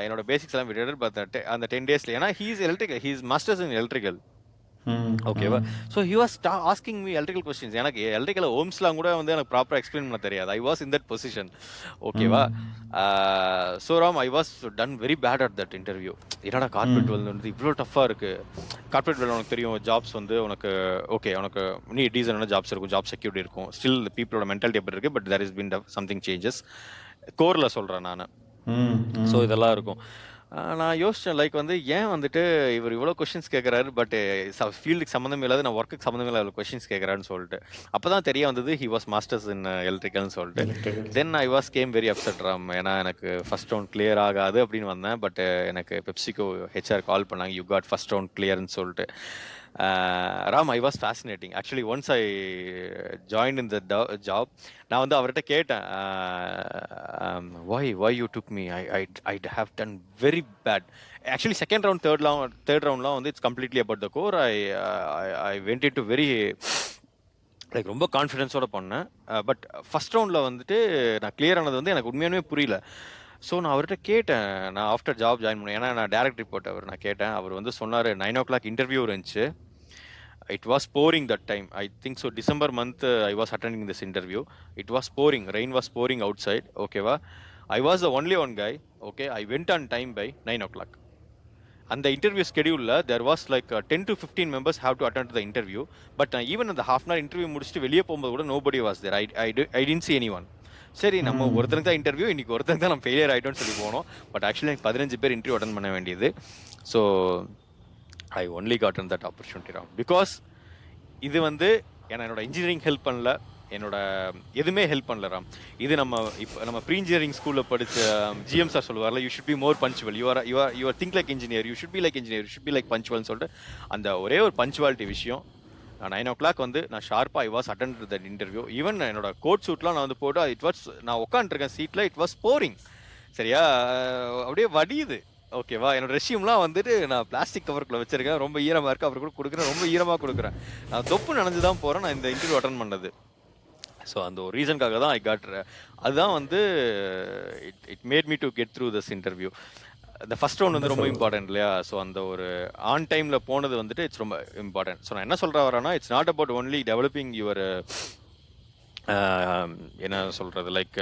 என்னோட பேசிக்ஸ் எல்லாம் விட்டுட்டாரு. பட் அந்த 10 days ஏன்னா he is masters in electrical. ஓகேவா? So he was asking me electrical questions. எனக்கு எலக்ட்ரிக்கல் ஓம்ஸ்லாம் கூட வந்து எனக்கு ப்ராப்பராக எக்ஸ்பிளைன் பண்ண தெரியாது. I was in that position. ஓகேவா? So Ram, I was done very bad at that interview. என்னடா கார்பரேட் வேர்ல்டு வந்து இவ்வளோ டஃப்பாக இருக்குது. கார்பரேட் வேர்ல்டு உனக்கு தெரியும், ஜாப்ஸ் வந்து உனக்கு ஓகே, உனக்கு நீ டீசனான ஜாப்ஸ் இருக்கும், ஜாப் செக்யூரிட்டி இருக்கும், ஸ்டில் பீப்புளோட மென்டாலிட்டி எப்படி இருக்குது. But there is been something changes கோரில் சொல்கிறேன் நான். ஸோ இதெல்லாம் இருக்கும். நான் யோசிச்சேன், லைக் வந்து ஏன் வந்துட்டு இவர் இவ்வளோ கொஷின்ஸ் கேட்குறாரு, பட் ஃபீல்டுக்கு சம்மந்தம் இல்லாத, நான் ஒர்க்குக்கு சம்மந்தம் இல்லாத கொஷின்ஸ் கேட்குறான்னு சொல்லிட்டு அப்போ தான் தெரிய வந்தது ஹி வாஸ் மாஸ்டர்ஸ் இன் எலக்ட்ரிக்கல்னு சொல்லிட்டு. Then I was came very upset Ram. ஏன்னா எனக்கு ஃபர்ஸ்ட் ரவுண்ட் கிளியர் ஆகாது அப்படின்னு வந்தேன். பட் எனக்கு பெப்சிகோ ஹெச்ஆர் கால் பண்ணாங்க, யூ காட் ஃபர்ஸ்ட் ரவுண்ட் கிளியர்னு சொல்லிட்டு. Ram, I was fascinating. Actually, once I joined in the job, நான் வந்து அவர்கிட்ட கேட்டேன், why you took me? I have done very bad. Actually, second round, third roundலாம் வந்து it's completely about the core. I went into very like ரொம்ப கான்ஃபிடென்ஸோட பண்ணேன். But first ரவுண்டில் வந்துட்டு நான் கிளியர் ஆனது வந்து எனக்கு உண்மையானுமே புரியல. ஸோ நான் அவர்கிட்ட கேட்டேன், நான் ஆஃப்டர் ஜாப் ஜாயின் பண்ணேன், ஏன்னா நான் டேரக்ட் ரிப்போர்ட் நான் கேட்டேன். அவர் வந்து சொன்னார் 9 o'clock இன்டர்வியூ இருந்துச்சு. It was pouring that time. I think so December month I was attending this interview. It was pouring, rain was pouring outside. ஓகேவா, I was the only one guy. Okay, I went on time by 9 o'clock. அந்த interview ஸ்கெடியூலில் there was like 10 to 15 members have to attend the interview. But நான் ஈவன் அந்த half an hour interview முடிச்சுட்டு வெளியே போகும்போது கூட nobody was there. I didn't see anyone. சரி, நம்ம ஒருத்தருக்கு தான் இன்டர்வியூ, இன்னைக்கு ஒருத்தருக்கு தான் நம்ம ஃபெயிலியர் ஆகிட்டோம்னு சொல்லி போனோம். பட் ஆக்சுவலி எனக்கு 15 பேர் இன்டர்வியூ அட்டன் பண்ண வேண்டியது. So I only cotton that opportunity Ram. Because இது வந்து என்னோட இன்ஜினியரிங் ஹெல்ப் பண்ணல, என்னோட எதுவுமே ஹெல்ப் பண்ணல ராம். இது நம்ம ப்ரீ இன்ஜினியரிங் ஸ்கூலில் படித்த ஜிஎம் சார் சொல்லுவார்ல, you should be more punctual, you are think like engineer, you should be like engineer, you should be like பஞ்சுவல்னு சொல்லிட்டு அந்த ஒரே ஒரு பஞ்சுவாலிட்டி விஷயம். 9 o'clock வந்து நான் ஷார்ப்பாக I was attend that interview. Even என்னோட கோட் சூட்லாம் நான் வந்து போட்டு இட் வாஸ், நான் உட்காந்துருக்கேன் சீட்டில், இட் வாஸ் போரிங். சரியா, அப்படியே வடியுது. ஓகேவா, என்னோட ரெஷ்யூம்லாம் வந்துட்டு நான் பிளாஸ்டிக் கவருக்குள்ள வச்சிருக்கேன், ரொம்ப ஈரமாக இருக்குது. அவர் கூட கொடுக்குறேன், ரொம்ப ஈரமாக கொடுக்குறேன். நான் தொப்பு நனைஞ்சு தான் போகிறேன் நான் இந்த இன்டர்வியூ அட்டன் பண்ணது. ஸோ அந்த ஒரு ரீசனுக்காக தான் ஐ காட். அதுதான் வந்து it made me to get through this interview. இந்த ஃபர்ஸ்ட் ரவுண்ட் வந்து ரொம்ப இம்பார்ட்டன்ட் இல்லையா? ஸோ அந்த ஒரு ஆன் டைமில் போனது வந்துட்டு இட்ஸ் ரொம்ப இம்பார்ட்டன்ட். ஸோ நான் என்ன சொல்கிறேன் வரேன்னா, it's not about only developing your என்ன சொல்கிறது, லைக்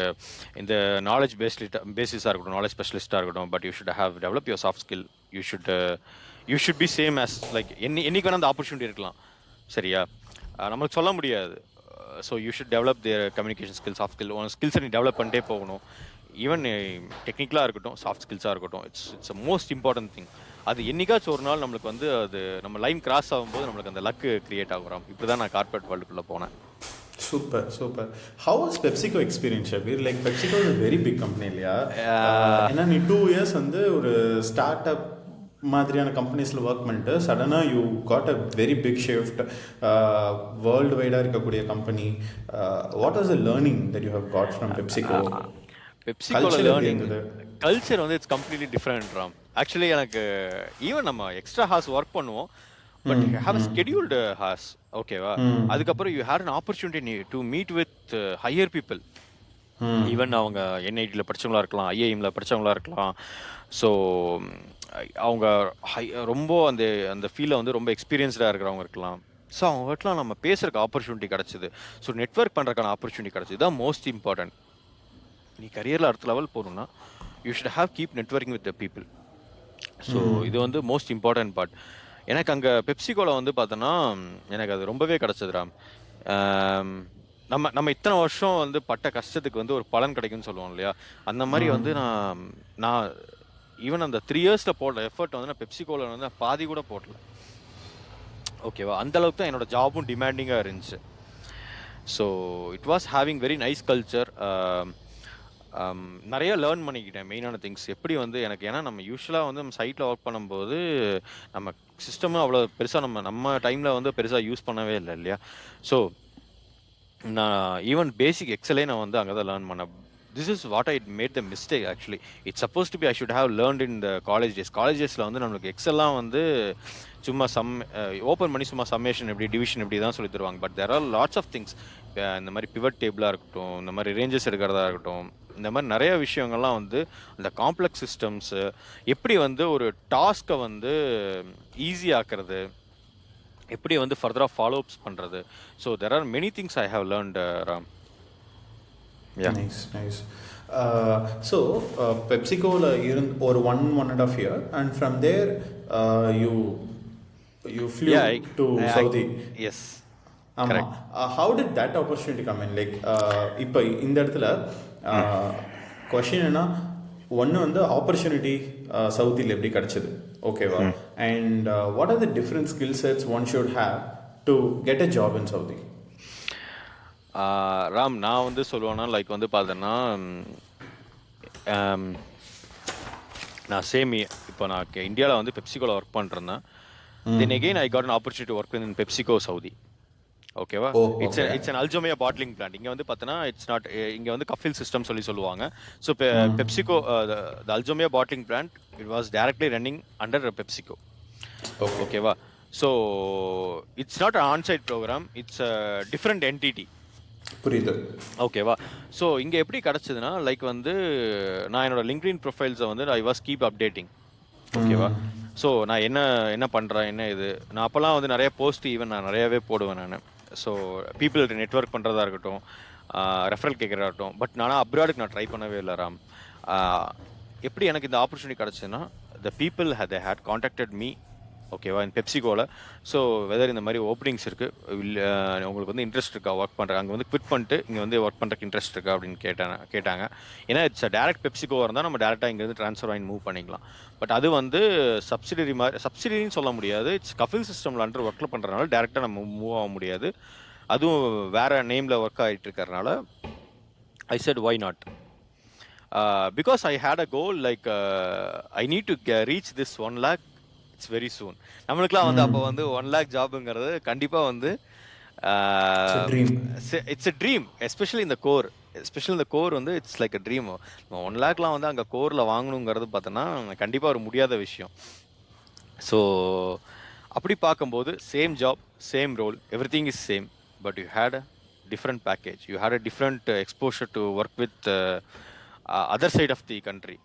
இந்த நாலேஜ் பேசிஸாக இருக்கட்டும், நாலேஜ் ஸ்பெஷலிஸ்ட்டாக இருக்கட்டும், but you should have develop your soft skill. You should be same as like என்னைக்கு வேணால் அந்த ஆப்பர்ச்சுனிட்டி இருக்கலாம். சரியா, நம்மளுக்கு சொல்ல முடியாது. So you should develop their communication skill, soft skill. உன் ஸ்கில்ஸை நீ டெவலப் பண்ணிட்டே போகணும். ஈவன் டெக்னிக்கலாக இருக்கட்டும், சாஃப்ட் ஸ்கில்ஸாக இருக்கட்டும், it's a most important thing. அது என்னைக்காச்சும் ஒரு நாள் நம்மளுக்கு வந்து அது நம்ம லைன் கிராஸ் ஆகும்போது நம்மளுக்கு அந்த லக்கு கிரியேட் ஆகுறோம். இப்படி தான் நான் கார்பரேட் வேர்ல்டுக்குள்ளே போனேன். Super super. How was PepsiCo experience Shabeer? Like PepsiCo is very big company இல்லையா? ஏன்னா நீ 2 years வந்து ஒரு ஸ்டார்ட் அப் மாதிரியான கம்பெனிஸில் ஒர்க் பண்ணிட்டு சடனாக you got a very big shift, world வைடாக இருக்கக்கூடிய company. What was the learning that you have got from PepsiCo? பெப்சிகோல லேர்னிங் கல்ச்சர் வந்து it's completely different Ram. Actually எனக்கு ஈவன் நம்ம எக்ஸ்ட்ரா ஹார்ஸ் ஒர்க் பண்ணுவோம், but you have scheduled hours. ஓகேவா, அதுக்கப்புறம் you have an opportunity to meet with higher people. Even அவங்க என்ஐடியில் படித்தவங்களா இருக்கலாம், ஐஏஎம்ல படித்தவங்களா இருக்கலாம். ஸோ அவங்க ரொம்ப அந்த அந்த ஃபீல்டில் வந்து ரொம்ப எக்ஸ்பீரியன்ஸ்டாக இருக்கிறவங்க இருக்கலாம். ஸோ அவங்ககிட்டலாம் நம்ம பேசுறதுக்கு ஆப்பர்ச்சுனிட்டி கிடச்சிது. ஸோ நெட்ஒர்க் பண்ணுறதுக்கான ஆப்பர்ச்சுனிட்டி கிடச்சிது. இதுதான் மோஸ்ட் இம்பார்ட்டன்ட். நீ கரியரில் அடுத்த லெவல் போகணுன்னா you should have keep networking with the people. So இது வந்து மோஸ்ட் இம்பார்ட்டன்ட் பார்ட். எனக்கு அங்கே பெப்சிகோவில் வந்து பார்த்தோன்னா எனக்கு அது ரொம்பவே கிடச்சதுடா. நம்ம இத்தனை வருஷம் வந்து பட்ட கஷ்டத்துக்கு வந்து ஒரு பலன் கிடைக்கும்னு சொல்லுவோம் இல்லையா? அந்த மாதிரி வந்து நான் ஈவன் அந்த 3 years போடுற எஃபர்ட் வந்து நான் பெப்சிகோவில் வந்து பாதி கூட போடல. ஓகேவா, அந்த அளவுக்கு தான் என்னோட ஜாபும் டிமாண்டிங்காக இருந்துச்சு. So it was having very nice culture. நிறைய லேர்ன் பண்ணிக்கிட்டேன் மெயினான திங்ஸ். எப்படி வந்து எனக்கு, ஏன்னா நம்ம யூஸ்வலாக வந்து நம்ம சைட்டில் ஒர்க் பண்ணும்போது நம்ம சிஸ்டமும் அவ்வளோ பெருசாக நம்ம டைமில் வந்து பெருசாக யூஸ் பண்ணவே இல்லை இல்லையா? ஸோ நான் ஈவன் பேசிக் எக்ஸலே நான் வந்து அங்கே தான் லேர்ன் பண்ணேன். This is what I made the mistake actually. It's supposed to be I should have learned in the college days. College daysல வந்து நமக்கு எக்ஸெல்லாம் வந்து சும்மா ஓப்பன் பண்ணி சும்மா சம்மேஷன் எப்படி, டிவிஷன் எப்படி தான் சொல்லி தருவாங்க. But there are lots of things. இந்த மாதிரி பிவட் டேபிளாக இருக்கட்டும், இந்த மாதிரி ரேஞ்சஸ் எடுக்கிறதா இருக்கட்டும், இந்த மாதிரி நிறைய விஷயங்கள்லாம் வந்து அந்த காம்ப்ளெக்ஸ் சிஸ்டம்ஸு எப்படி வந்து ஒரு டாஸ்க்கை வந்து ஈஸி ஆக்குறது, எப்படி வந்து ஃபர்தராக ஃபாலோ அப்ஸ் பண்ணுறது. So there are many things I have learned Ram. Yeah. Nice. So PepsiCoல ஒரு 1.5 year and from there you flew to Saudi. Yes. Correct. How did that opportunity come in? Like இப்போ இந்த இடத்துல கொஸ்டின் என்ன, ஒன்று வந்து opportunity சவுதியில் எப்படி கிடச்சிது, ஓகேவா? And what are the different skill sets one should have to get a job in Saudi? Ram, நான் வந்து சொல்லுவேன்னா லைக் வந்து பார்த்தேன்னா நான் இப்போ நான் இந்தியாவில் வந்து பெப்சிகோவில் ஒர்க் பண்ணிருந்தேன். Then again, I got an opportunity to work in PepsiCo Saudi. ஓகேவா, it's an Aljomaih bottling plant. இங்கே வந்து பார்த்தோன்னா இட்ஸ் நாட், இங்கே வந்து கஃபில் சிஸ்டம் சொல்லுவாங்க. So PepsiCo the Aljomaih bottling plant it was directly running under PepsiCo. ஓகேவா, so it's not an onsite programme, it's a different entity. புரியுது. ஓகேவா, ஸோ இங்கே எப்படி கிடச்சிதுன்னா, லைக் வந்து நான் என்னோட லிங்க்டின் ப்ரொஃபைல்ஸை வந்து ஐ வாஸ் கீப் அப்டேட்டிங். ஓகேவா, ஸோ நான் என்ன பண்ணுறேன், என்ன இது, நான் அப்போல்லாம் வந்து நிறைய போஸ்ட் ஈவன் நான் நிறையாவே போடுவேன் நான். ஸோ பீப்புள் நெட்ஒர்க் பண்ணுறதா இருக்கட்டும், ரெஃபரல் கேட்குறதா இருக்கட்டும். பட் நான் அப்ராடுக்கு நான் ட்ரை பண்ணவே இல்லை ராம். எப்படி எனக்கு இந்த ஆப்பர்ச்சுனிட்டி கிடச்சுன்னா, the people they had contacted me. ஓகேவா, இந்த பெப்சிகோவில். ஸோ வெதர் இந்த மாதிரி ஓப்பனிங்ஸ் இருக்குது, உங்களுக்கு வந்து இன்ட்ரெஸ்ட் இருக்கா ஒர்க் பண்ணுறேன், அங்கே வந்து குவிட் பண்ணிட்டு இங்கே வந்து ஒர்க் பண்ணுறதுக்கு இன்ட்ரெஸ்ட் இருக்கா அப்படின்னு கேட்டாங்க. ஏன்னா இட்ஸ் டேரக்ட் பெப்சிகோவாக இருந்தால் நம்ம டேரெக்டாக இங்கேருந்து ட்ரான்ஸ்ஃபர் ஆகி மூவ் பண்ணிக்கலாம். பட் அது வந்து சப்சிடரின்னு சொல்ல முடியாது, இட்ஸ் கஃபில் சிஸ்டமில் அண்டர் ஒர்க்கில் பண்ணுறதுனால டேரெக்டாக நம்ம மூவ் ஆக முடியாது. அதுவும் வேறு நேமில் ஒர்க் ஆகிட்டு இருக்கிறதுனால I said why not. Because I had a goal, like I need to reach this 1 lakh. It's very soon. நம்மளுக்குலாம் வந்து அப்போ வந்து 1 lakh ஜாபுங்கிறது கண்டிப்பாக வந்து இட்ஸ் எ ட்ரீம், எஸ்பெஷலி இந்த கோர் வந்து இட்ஸ் லைக் அ ட்ரீம். 1 lakhலாம் வந்து அங்கே கோரில் வாங்கணுங்கிறது பார்த்தோன்னா கண்டிப்பாக ஒரு முடியாத விஷயம். ஸோ அப்படி பார்க்கும்போது same job, same role, everything is same, but you had a different package, you had a different exposure to work with other side of the country.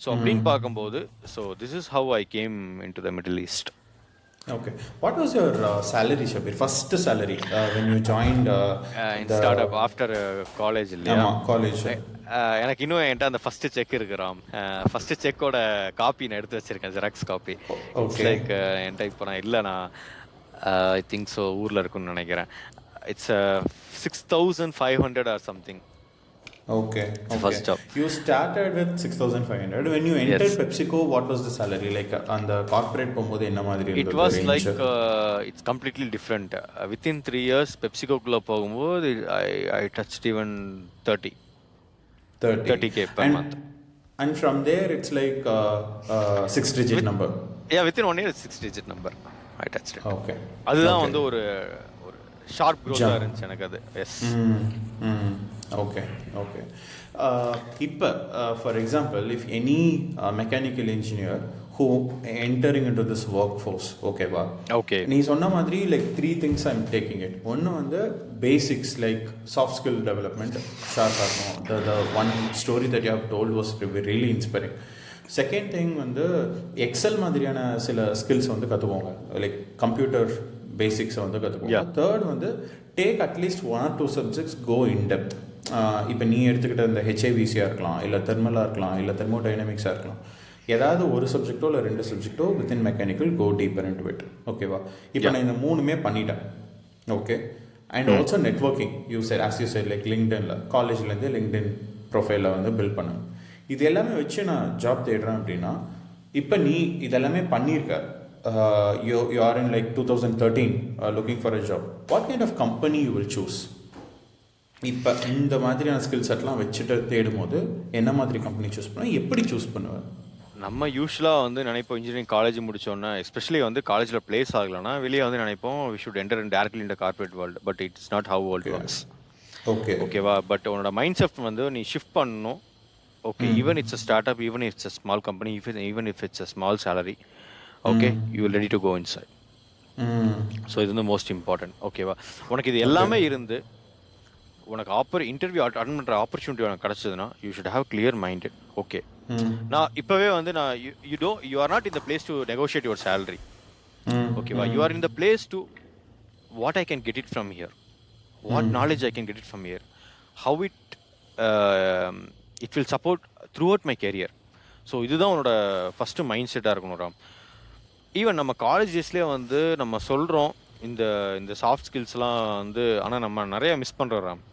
So அப்படின்னு பார்க்கும்போது, so this is how I came in to the Middle East. Okay. What was your salary, Shabir? First salary when you joined in startup after college இல்லையா? ஆமா, college. எனக்கு இன்னும் என்கிட்ட அந்த first check இருக்கிறான். First செக்கோட copy நான் எடுத்து வச்சிருக்கேன், ஜெராக்ஸ் காப்பி. இட்ஸ் லைக் என்கிட்ட இப்போ நான் இல்லை, நான் ஐ திங்க் ஸோ ஊரில் இருக்குன்னு நினைக்கிறேன். It's 6,500 or something. Okay. First job. You started with 6,500. When you entered PepsiCo, what was the salary? Like on the corporate போகும்போது என்ன மாதிரி இருந்தது? It was like it's completely different. Within 3 years PepsiCo குள்ள போகும்போது I touched even 30K per month. And from there it's like 6-digit number. Yeah, within 1 year it's 6-digit number. I touched it. Okay. அதுதான் வந்து ஒரு sharp growth இருந்துச்சு எனக்கு அது. Yes. Okay. இப்போ for example, if any mechanical engineer who entering into this workforce, ஓகேவா, நீ சொன்ன மாதிரி like 3 things I'm taking it. ஒன்று வந்து basics like soft skill development, ஷார்ப்பாக இருக்கும். The one story that you have told was really inspiring. Second thing வந்து XL மாதிரியான சில ஸ்கில்ஸ் வந்து கற்றுக்கோங்க, லைக் கம்ப்யூட்டர் பேசிக்ஸை வந்து கற்றுக்கோங்க. தேர்ட் வந்து take at least 1 or 2 subjects, go in depth. இப்போ நீ எடுத்துக்கிட்ட இந்த ஹெச்ஐவிசியாக இருக்கலாம், இல்லை தெர்மலாக இருக்கலாம், இல்லை தெர்மோடைனமிக்ஸாக இருக்கலாம். ஏதாவது ஒரு சப்ஜெக்டோ இல்லை 2 சப்ஜெக்டோ within mechanical go deeper into it. ஓகேவா, இப்போ நான் இந்த 3மே பண்ணிட்டேன். Okay. And also networking, as you said like லிங்க்டின்ல காலேஜ்லேருந்து லிங்க்டின் ப்ரொஃபைலை வந்து பில்ட் பண்ணுவேன். இது எல்லாமே வச்சு நான் ஜாப் தேடுறேன் அப்படின்னா, இப்போ நீ இதெல்லாமே பண்ணியிருக்க, you are in like 2013 looking for a job, what kind of company you will choose? இப்போ இந்த மாதிரியான ஸ்கில் செட்லாம் வச்சுட்டு தேடும் போது என்ன மாதிரி கம்பெனி சூஸ் பண்ண, எப்படி சூஸ் பண்ணுவேன்? நம்ம யூஸ்வலாக வந்து நினைப்போம், இன்ஜினியரிங் காலேஜ் முடிச்சோன்னா, எஸ்பெஷலி வந்து காலேஜில் பிளேஸ் ஆகலைன்னா வெளியே வந்து நினைப்போம் we should enter directly in the corporate world. But it's not how world works. ஓகேவா, பட் உன்னோட மைண்ட் செட் வந்து நீ ஷிஃப்ட் பண்ணணும். Okay, even it's a startup, even if it's a small company, even if it's a small salary, okay, you are ready to go inside. So இது வந்து most important. ஓகேவா, உனக்கு இது எல்லாமே இருந்து உனக்கு இன்டர்வியூ அட்டெண்ட் பண்ணுற ஆப்பர்ச்சுனிட்டி உனக்கு கிடச்சதுன்னா you should have clear minded. Okay, நான் இப்போவே வந்து நான் you are not in the place to negotiate your salary. ஓகேவா, you are in the place to what I can get it from here, what knowledge I can get it from here, how it will support throughout my career. So இதுதான் உன்னோட first mind செட்டாக இருக்கணும் Ram. Even நம்ம college டேஸ்லேயே வந்து நம்ம சொல்கிறோம் இந்த சாஃப்ட் ஸ்கில்ஸ்லாம் வந்து, ஆனால் நம்ம நிறையா மிஸ் பண்ணுறோம் ராம்.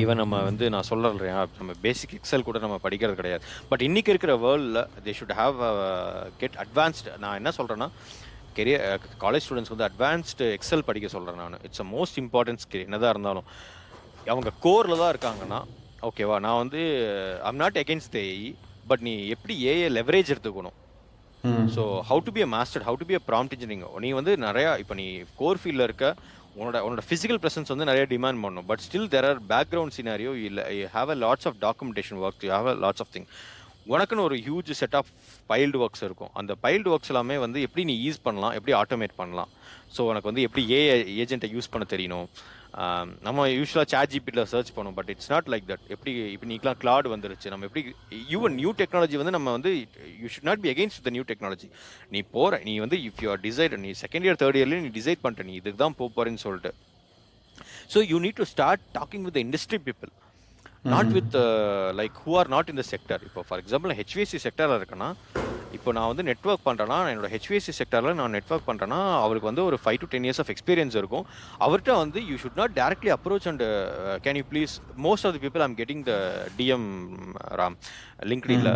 ஈவன் நம்ம வந்து நான் சொல்கிறேன், நம்ம பேசிக் எக்ஸல் கூட நம்ம படிக்கிறது கிடையாது. பட் இன்றைக்கி இருக்கிற வேர்ல்டில் they should have get advanced. நான் என்ன சொல்கிறேன்னா, காலேஜ் ஸ்டூடெண்ட்ஸ் வந்து அட்வான்ஸ்டு எக்ஸல் படிக்க சொல்கிறேன் நான். It's a most important skill. என்னதான் இருந்தாலும் அவங்க கோரில் தான் இருக்காங்கன்னா, ஓகேவா, நான் வந்து I'm not against AI, but நீ எப்படி ஏஏ லெவரேஜ் எடுத்துக்கணும், so how to be a master, how to be a prompt engineering. நீ வந்து நிறையா இப்போ நீ கோர் ஃபீல்டில் இருக்க, உன்னோட ஃபிசிக்கல் ப்ரெசன்ஸ் வந்து நிறைய டிமாண்ட் பண்ணும். But still there are background scenario, இல்லை you have a lots of documentation work, you have a lots of thing. உனக்குன்னு ஒரு huge set of field works இருக்கும். அந்த பைல்டு ஒர்க்ஸ் எல்லாமே வந்து எப்படி நீ யூஸ் பண்ணலாம், எப்படி ஆட்டோமேட் பண்ணலாம். ஸோ உனக்கு வந்து எப்படி ஏஜென்ட்டை யூஸ் பண்ண தெரியணும். நம்ம யூஸ்வலாக சாட் ஜிபிடியில் சர்ச் பண்ணோம், but it's not like that. எப்படி இப்போ நீக்கெலாம் கிளாட் வந்துருச்சு, நம்ம எப்படி ஈவன் நியூ டெக்னாலஜி வந்து நம்ம வந்து you should not be against the new technology. நீ வந்து இஃப் யூ ஆர் டிசைட், நீ செகண்ட் இயர் தேர்ட் இயர்லேயே நீ டிசைட் பண்ணிட்ட நீ இதுக்கு தான் போகிறேன்னு சொல்லிட்டு. So you need to start talking with industry people, not with like who are not in the sector. இப்போ ஃபார் எக்ஸாம்பிள் ஹெச்விஎஸ்சி செக்டரில் இருக்கேன்னா, இப்போ நான் வந்து நெட்ஒர்க் பண்ணுறேன்னா, என்னோட ஹெச்விஎஸ்சி செக்டரில் நான் நெட்ஒர்க் பண்ணுறேன்னா, அவருக்கு வந்து ஒரு 5 to 10 years ஆஃப் எக்ஸ்பீரியன்ஸ் இருக்கும். அவர்கிட்ட வந்து you should not directly approach and can you please, most of the people I'm getting the DM Ram லிங்க்டின்ல,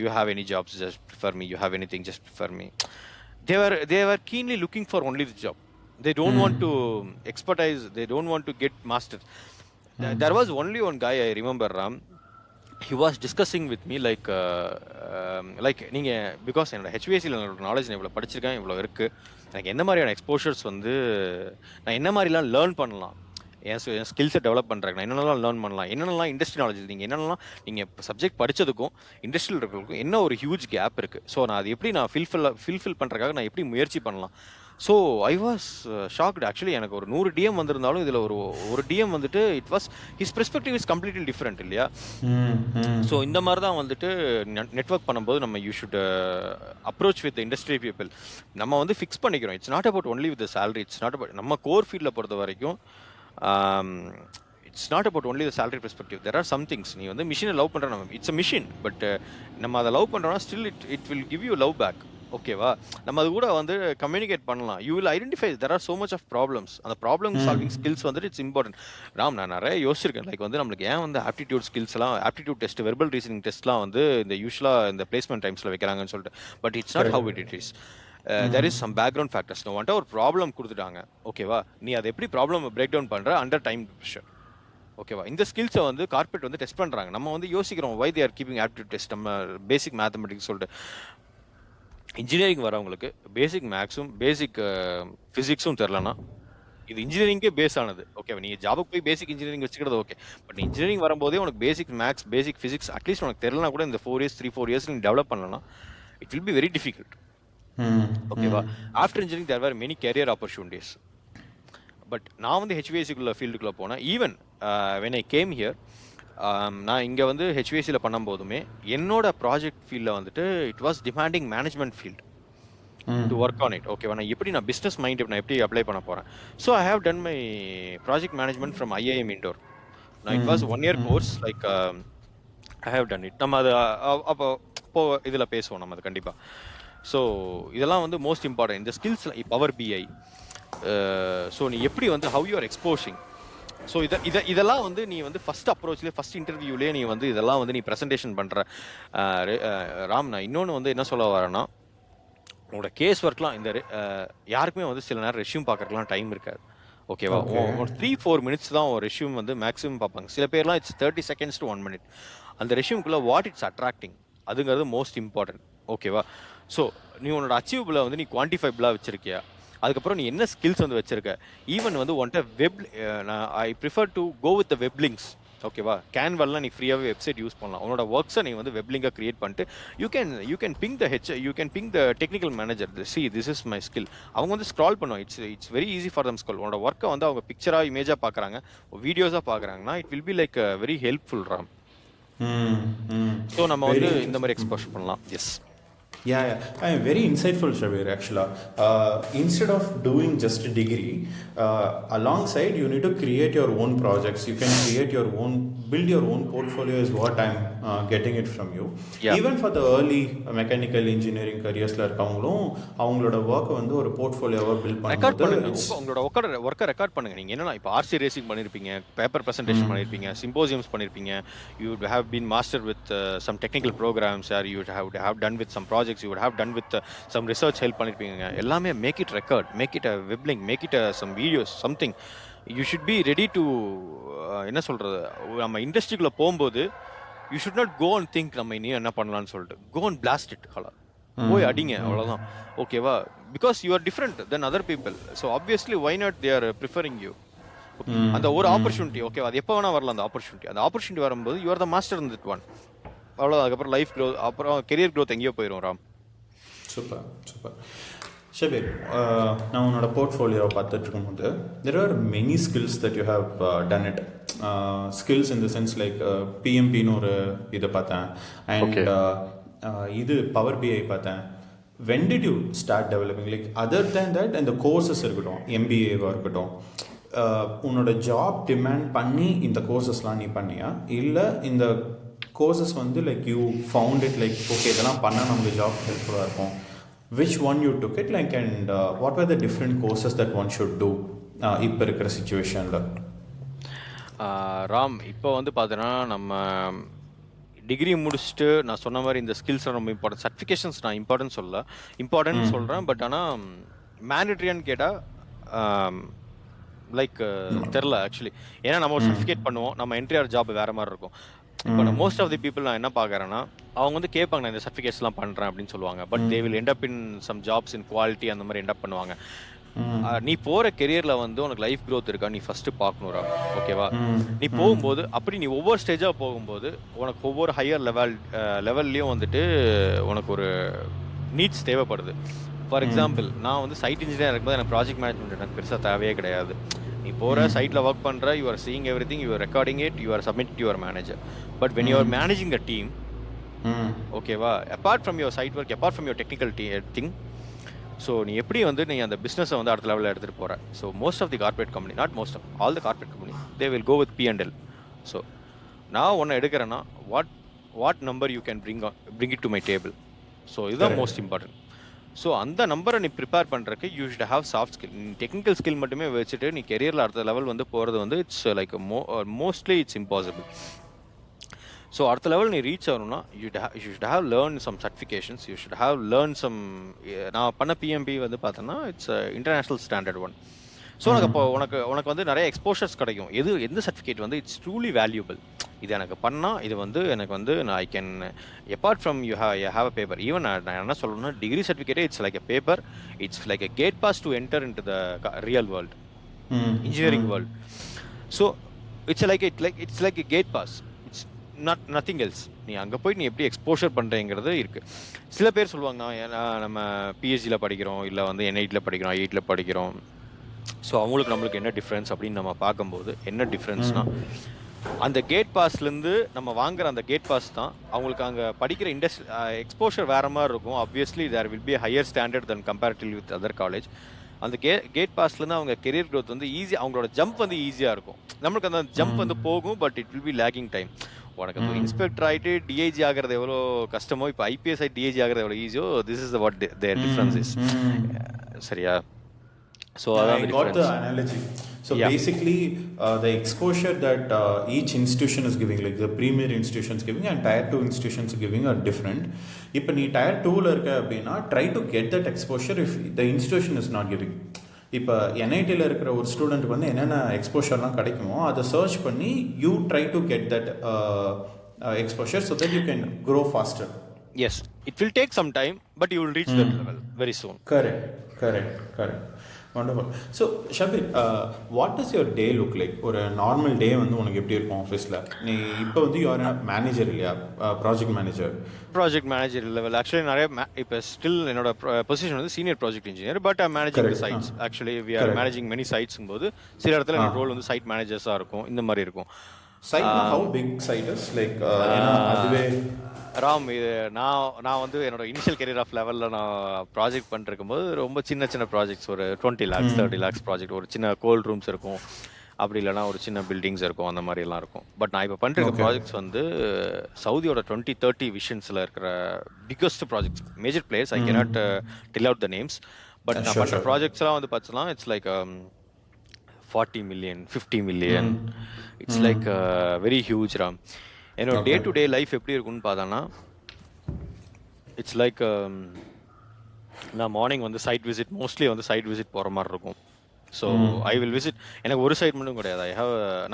you have any jobs just prefer me, you have any thing just prefer me. they were keenly looking for only the job. They don't want to expertise, they don't want to get masters. There was only one guy I remember, Ram. He was discussing with me like நீங்க because என்னோட ஹெச்விஎஸ்சியில் என்னோட knowledge நான் இவ்வளோ படிச்சிருக்கேன், இவ்வளோ இருக்குது, எனக்கு என்ன மாதிரியான எக்ஸ்போஷர்ஸ் வந்து நான் என்ன மாதிரிலாம் லேர்ன் பண்ணலாம், என் ஸ்கில்ஸை டெவலப் பண்ணுறேன், நான் என்னென்னலாம் லேர்ன் பண்ணலாம், என்னென்னலாம் இண்டஸ்ட்ரி நாலேஜ், நீங்கள் என்னென்னலாம் நீங்கள் சப்ஜெக்ட் படித்ததுக்கும் இண்டஸ்ட்ரியில் இருக்கிறதுக்கும் என்ன ஒரு ஹியூஜ் கேப் இருக்குது. ஸோ நான் அது எப்படி நான் ஃபில்ஃபில் பண்ணுறதுக்காக நான் எப்படி முயற்சி பண்ணலாம். So I was shocked actually. எனக்கு ஒரு 100 டிஎம் வந்திருந்தாலும் இதில் ஒரு டிஎம் வந்துட்டு it was his perspective is completely different இல்லையா. ஸோ இந்த மாதிரி தான் வந்துட்டு நெட்ஒர்க் பண்ணும்போது நம்ம you should approach with industry people. நம்ம வந்து ஃபிக்ஸ் பண்ணிக்கிறோம், it's not about only with salary, it's not about நம்ம கோர் ஃபீல்டில் பொறுத்த வரைக்கும் it's not about only the salary perspective. There are some things. நீ வந்து மிஷினை லவ் பண்ணுற, நம்ம இட்ஸ் அ மிஷின், பட் நம்ம அதை லவ் பண்ணுறோம்னா still it will give you love back. ஓகேவா, நம்ம அது கூட வந்து கம்யூனிகேட் பண்ணலாம். You will identify there are so much of problems. அந்த ப்ராப்ளம் சால்விங் ஸ்கில்ஸ் வந்துட்டு இட்ஸ் இம்பார்ட்டன்ட். ராம், நான் நிறைய யோசிச்சிருக்கேன், லைக் வந்து நம்மளுக்கு ஏன் வந்து ஆப்டிடியூட் ஸ்கில்ஸ் எல்லாம், ஆப்டிடியூட் டெஸ்ட், வெர்பல் ரீசனிங் டெஸ்ட்லாம் வந்து இந்த யூஸ்வலாக இந்த பிளேஸ்மெண்ட் டைம்ஸில் வைக்கிறாங்கன்னு சொல்லிட்டு. But it's not how it is. There is some background factors. நான் வந்துட்டு ஒரு ப்ராப்ளம் கொடுத்துட்டாங்க, ஓகேவா, நீ அதை எப்படி ப்ராப்ளம் பிரேக் டவுன் பண்ணுற அண்டர் டைம் ப்ரெஷர். ஓகேவா, இந்த ஸ்கில்ஸை வந்து கார்பரேட் வந்து டெஸ்ட் பண்ணுறாங்க. நம்ம வந்து யோசிக்கிறோம் why they are keeping aptitude test, நம்ம பேசிக் மேத்தமெட்டிக்ஸ் சொல்லிட்டு. இன்ஜினியரிங் வரவங்களுக்கு பேசிக் மேக்ஸும் பேசிக் ஃபிசிக்ஸும் தெரிலனா இது இன்ஜினியரிங்கே பேஸ் ஆனது. ஓகே, நீங்கள் ஜாபுக்கு போய் பேசிக் இன்ஜினியரிங் வச்சுக்கிறது ஓகே, பட் இன்ஜினியரிங் வரும்போதே உனக்கு basic maths, basic physics at least உனக்கு தெரிலனா கூட இந்த 3-4 years நீ டெவலப் பண்ணலன்னா it will be very difficult. ஓகேவா, after engineering there were many career opportunities. But நான் வந்து ஹெச்விஎஸ்சிக்குள்ள ஃபீல்டுக்குள்ளே போனேன். Even when I came here, நான் இங்கே வந்து ஹெச்விஎஸ்சியில் பண்ணும்போதுமே என்னோட ப்ராஜெக்ட் ஃபீல்டில் வந்துட்டு it was demanding management field to work on it. ஓகேவா, நான் எப்படி நான் பிஸ்னஸ் மைண்ட் நான் எப்படி அப்ளை பண்ண போகிறேன். So I have done my project management from IIM Indore. நான் it was 1 year course, like I have done it. நம்ம அது அப்போ இதில் பேசுவோம் நம்ம அது கண்டிப்பாக. ஸோ இதெல்லாம் வந்து மோஸ்ட் இம்பார்ட்டன்ட் இந்த ஸ்கில்ஸ். பவர் பிஐ, ஸோ நீ எப்படி வந்து have you R exposing. So இதெல்லாம் வந்து நீ வந்து ஃபர்ஸ்ட் அப்ரோச்லேயே, ஃபர்ஸ்ட் இன்டர்வியூலேயே நீ வந்து இதெல்லாம் வந்து நீ ப்ரெசன்டேஷன் பண்ணுற. ராம், நான் இன்னொன்று வந்து என்ன சொல்ல வரேன்னா, உங்களோட கேஸ் ஒர்க்லாம் இந்த யாருக்குமே வந்து சில நேரம் ரெஷ்யூம் பார்க்கறதுலாம் டைம் இருக்காது. ஓகேவா, ஒரு 3-4 minutes தான் ஒரு ரெஷ்யூம் வந்து மேக்ஸிமம் பார்ப்பாங்க. சில பேர்லாம் இட்ஸ் 30 seconds to 1 minute. அந்த ரெஷ்யூம்குள்ளே வாட் இட்ஸ் அட்ராக்டிங் அதுங்கிறது மோஸ்ட் இம்பார்ட்டன்ட். ஓகேவா, ஸோ நீ உன்னோட அச்சீவபிளை வந்து நீ குவான்டிஃபைபிளாக வச்சிருக்கியா, அதுக்கப்புறம் நீ என்ன ஸ்கில்ஸ் வந்து வச்சிருக்க. ஈவன் வந்து ஒன்ட்ட web, I prefer to go with the web links. ஓகேவா, கேன்வாலாம் நீ ஃப்ரீயாகவே வெப்சைட் யூஸ் பண்ணலாம். உன்னோட ஒர்க்ஸை நீ வந்து வெப் லிங்காக கிரியேட் பண்ணிட்டு you can ping the technical manager, see this is my skill. அவங்க வந்து ஸ்க்ரால் பண்ணுவோம். It's very easy for them skill. உன்னோட ஒர்க்கை வந்து அவங்க பிக்சராக, இமேஜாக பார்க்குறாங்க, வீடியோஸாக பார்க்குறாங்கன்னா it will be like very helpful. Ram, so நம்ம வந்து இந்த மாதிரி எக்ஸ்போஸ் பண்ணலாம். Yes. Yeah. Very insightful, Shabir, actually. Instead of doing just a degree, alongside you need to create your own projects. You can build your own portfolio is what I'm getting it from you. Yeah. Even for the early mechanical engineering careers இருக்கவங்களும் அவங்களோட work வந்து ஒரு போர்ட்ஃபோலியோவா build பண்ணுங்க. உங்களோட ஒர்க்கை record பண்ணுங்க. நீங்க என்னன்னா இப்போ ஆர்சி ரேசிங் பண்ணிருப்பீங்க, பேப்பர் பிரசன்டேஷன் பண்ணிருப்பீங்க, சிம்போசியம்ஸ் பண்ணிருப்பீங்க, you would have been master with some technical programs, or you would have done with some projects, you would have done with some research help பண்ணிருப்பீங்க. எல்லாமே make it record, make it a web link, make it some videos, something. You should be ready to என்ன சொல்றது, நம்ம இண்டஸ்ட்ரிக்குள்ள போகும்போது you should not go and think நம்ம இனி என்ன பண்ணலாம்னு சொல்லிட்டு go and blast it. Hello, போய் அடிங்க அவ்வளோதான். ஓகேவா? Because you are different then other people. So obviously why not they are preferring you. அந்த ஒரு ஆப்பர்ச்சுனிட்டி ஓகேவா, அது எப்போ வேணா வரலாம். அந்த ஆப்பர்ச்சுனிட்டி வரும்போது you are the master in that one. அவ்வளோ. அதுக்கப்புறம் லைஃப் க்ரோத், அப்புறம் கெரியர் க்ரோத் எங்கேயோ போயிடும் ராம். Super super. ஷபீர், நான் உன்னோட போர்ட்ஃபோலியோவை பார்த்துட்டு இருக்கும்போது there are many skills that you have done it. Skills in the sense like பிஎம்பின்னு ஒரு இதை பார்த்தேன், அண்ட் இது பவர் பிஐ பார்த்தேன். when did you start developing, like other than that, and the courses இருக்கட்டும், எம்பிஏவாக இருக்கட்டும், உன்னோட ஜாப் டிமாண்ட் பண்ணி இந்த கோர்சஸ்லாம் நீ பண்ணியா, இல்லை இந்த கோர்சஸ் வந்து like you found it like okay இதெல்லாம் பண்ணால் நமக்கு ஜாப் ஹெல்ப்ஃபுல்லாக இருக்கும்? which one you took it like, and what were the different courses that one should do இப்போ இருக்கிற சுச்சுவேஷனில்? ராம், இப்போ வந்து பார்த்தீங்கன்னா நம்ம டிகிரி முடிச்சுட்டு நான் சொன்ன மாதிரி இந்த ஸ்கில்ஸ் ரொம்ப இம்பார்ட்டன்ட். சர்டிஃபிகேஷன்ஸ் நான் இம்பார்ட்டன்ட் சொல்கிறேன். பட் ஆனால் மேண்டட்ரியான்னு கேட்டால் லைக் தெரில ஆக்சுவலி. ஏன்னா நம்ம ஒரு சர்டிஃபிகேட் பண்ணுவோம், நம்ம என்ட்ரி ஜாப் வேறு மாதிரி இருக்கும். இப்போ நான் மோஸ்ட் ஆஃப் தி பீப்புள் நான் என்ன பார்க்குறேன்னா, அவங்க வந்து கேட்பாங்க நான் இந்த சர்டிஃபிகேட்ஸ்லாம் பண்ணுறேன் அப்படின்னு சொல்லுவாங்க. But they will end up in some jobs in quality அந்த மாதிரி எண்ட் அப் பண்ணுவாங்க. நீ போகிற கெரியரில் வந்து உனக்கு லைஃப் க்ரோத் இருக்கா நீ ஃபஸ்ட்டு பார்க்கணும்ரா. ஓகேவா? நீ போகும்போது அப்படி நீ ஒவ்வொரு ஸ்டேஜாக போகும்போது உனக்கு ஒவ்வொரு ஹையர் லெவல்லையும் வந்துட்டு உனக்கு ஒரு நீட்ஸ் தேவைப்படுது. ஃபார் எக்ஸாம்பிள், நான் வந்து சைட் இன்ஜினியர் இருக்கும்போது எனக்கு ப்ராஜெக்ட் மேனேஜ்மெண்ட் எனக்கு பெருசாக தேவையே கிடையாது. நீ போகிற சைட்டில் ஒர்க் பண்ணுற, you are seeing every thing, you are recording it, you are submit to your manager. But when you are managing a team, ஓகேவா, apart from your site work, apart from your technical thing, so நீ எப்படி வந்து நீ அந்த பிஸ்னஸை வந்து அடுத்த லெவலில் எடுத்துகிட்டு போகிற. So most of the corporate company, not most of, all the corporate company, they will go with P&L. So நான் ஒன்று எடுக்கிறேன்னா what number you can bring it to my table. So இதுதான் மோஸ்ட் இம்பார்ட்டன்ட். ஸோ அந்த நம்பரை நீ prepare பண்ணுறதுக்கு you should have soft skill. நீ technical skill மட்டுமே வச்சுட்டு நீ கெரியரில் அடுத்த லெவல் வந்து போகிறது வந்து it's like mostly it's impossible. So அடுத்த லெவல் நீ ரீச் ஆகணும்னா you should have learn some certifications, you should have learn some. நான் பண்ண பிஎம்பி வந்து பார்த்தோன்னா it's international standard one. So உனக்கு அப்போ உனக்கு வந்து நிறைய எக்ஸ்போஷர்ஸ் கிடைக்கும். எந்த சர்டிஃபிகேட் வந்து இட்ஸ் ட்ரூலி வேல்யூபிள், இது எனக்கு பண்ணால் இது வந்து எனக்கு வந்து நான் I can apart from you have a paper. Even நான் என்ன சொல்லணும்னா டிகிரி சர்டிஃபிகேட்டே it's like a paper, it's like a gate pass to enter in to the real world, engineering world. So it's like a gate pass, it's nothing else. நீ அங்கே போய் நீ எப்படி exposure பண்ணுறேங்கிறது இருக்குது. சில பேர் சொல்லுவாங்க நம்ம பிஹெச்டியில் படிக்கிறோம், இல்லை வந்து NITயில் படிக்கிறோம், IITயில் படிக்கிறோம். ஸோ அவங்களுக்கு நம்மளுக்கு என்ன டிஃப்ரென்ஸ் அப்படின்னு நம்ம பார்க்கும்போது என்ன டிஃப்ரென்ஸ்னால், அந்த கேட் பாஸ்லேருந்து நம்ம வாங்குற அந்த கேட் பாஸ் தான் அவங்களுக்கு அங்கே படிக்கிற எக்ஸ்போஷர் வேறு மாதிரி இருக்கும். Obviously there will be higher standard then comparative with other college. அந்த கேட் பாஸ்லேருந்து அவங்க கெரியர் க்ரோத் வந்து ஈஸியாக, அவங்களோட ஜம்ப் வந்து ஈஸியாக இருக்கும். நம்மளுக்கு அந்த ஜம்ப் வந்து போகும், but it will B lacking time. உனக்கு அந்த இன்ஸ்பெக்டர் ஆகிட்டு டிஐஜி ஆகிறது எவ்வளோ கஷ்டமோ, இப்போ IPS ஆகிட்டு டிஐஜி ஆகிறது எவ்வளோ ஈஸியோ, this is what their difference is. சரியா? So I got the analogy. So basically the exposure that each institution is giving, like the premier institutions giving and tier 2 institutions giving are different. If நீ tier 2ல இருக்க அப்படின்னா try to get that exposure if the institution is not giving. இப்போ NITயில் இருக்கிற ஒரு ஸ்டூடெண்ட்டுக்கு வந்து என்னென்ன எக்ஸ்போஷர்லாம் கிடைக்குமோ அதை சர்ச் பண்ணி you try to get that exposure so that you can grow faster. Yes, it will take some time, but you will reach that level very soon. Correct. Wonderful. So Shabir, what does your day look like? ஒரு normal day வந்து உனக்கு எப்படி இருக்கும் ஆஃபீஸில்? நீ இப்போ வந்து you are manager இல்லையா, ப்ராஜெக்ட் மேனேஜர் லெவல். ஆக்சுவலி நிறைய இப்போ ஸ்டில் என்னோட பொசிஷன் வந்து senior project engineer, but managing the sites. Actually we are managing many சைட்ஸும் போது சில இடத்துல என்னோட ரோல் வந்து சைட் மேனேஜர்ஸாக இருக்கும், இந்த மாதிரி இருக்கும். Site how big site is like அதுவே ராம், இது நான் வந்து என்னோட இனிஷியல் கெரியர் ஆஃப் லெவலில் நான் ப்ராஜெக்ட் பண்ணிருக்கும் போது ரொம்ப சின்ன ப்ராஜெக்ட்ஸ், ஒரு 20 lakhs 30 lakhs ப்ராஜெக்ட், ஒரு சின்ன கோல்ட் ரூம்ஸ் இருக்கும், அப்படி இல்லைனா ஒரு சின்ன பில்டிங்ஸ் இருக்கும், அந்த மாதிரி எல்லாம் இருக்கும். பட் நான் இப்போ பண்ணிருக்க ப்ராஜெக்ட்ஸ் வந்து சவுதியோட 2030 விஷன்ஸில் இருக்கிற biggest projects, major players. I cannot del out the names, but நான் பண்ணுற ப்ராஜெக்ட்ஸ்லாம் வந்து பார்த்தோம்னா it's like 40 million 50 million. It's like very huge Ram. என்னோட டே டு டே லைஃப் எப்படி இருக்குன்னு பார்த்தோன்னா இட்ஸ் லைக் நான் மார்னிங் வந்து மோஸ்ட்லி வந்து சைட் விசிட் போகிற மாதிரி இருக்கும். So I will visit. எனக்கு ஒரு சைட் மட்டும் கிடையாது,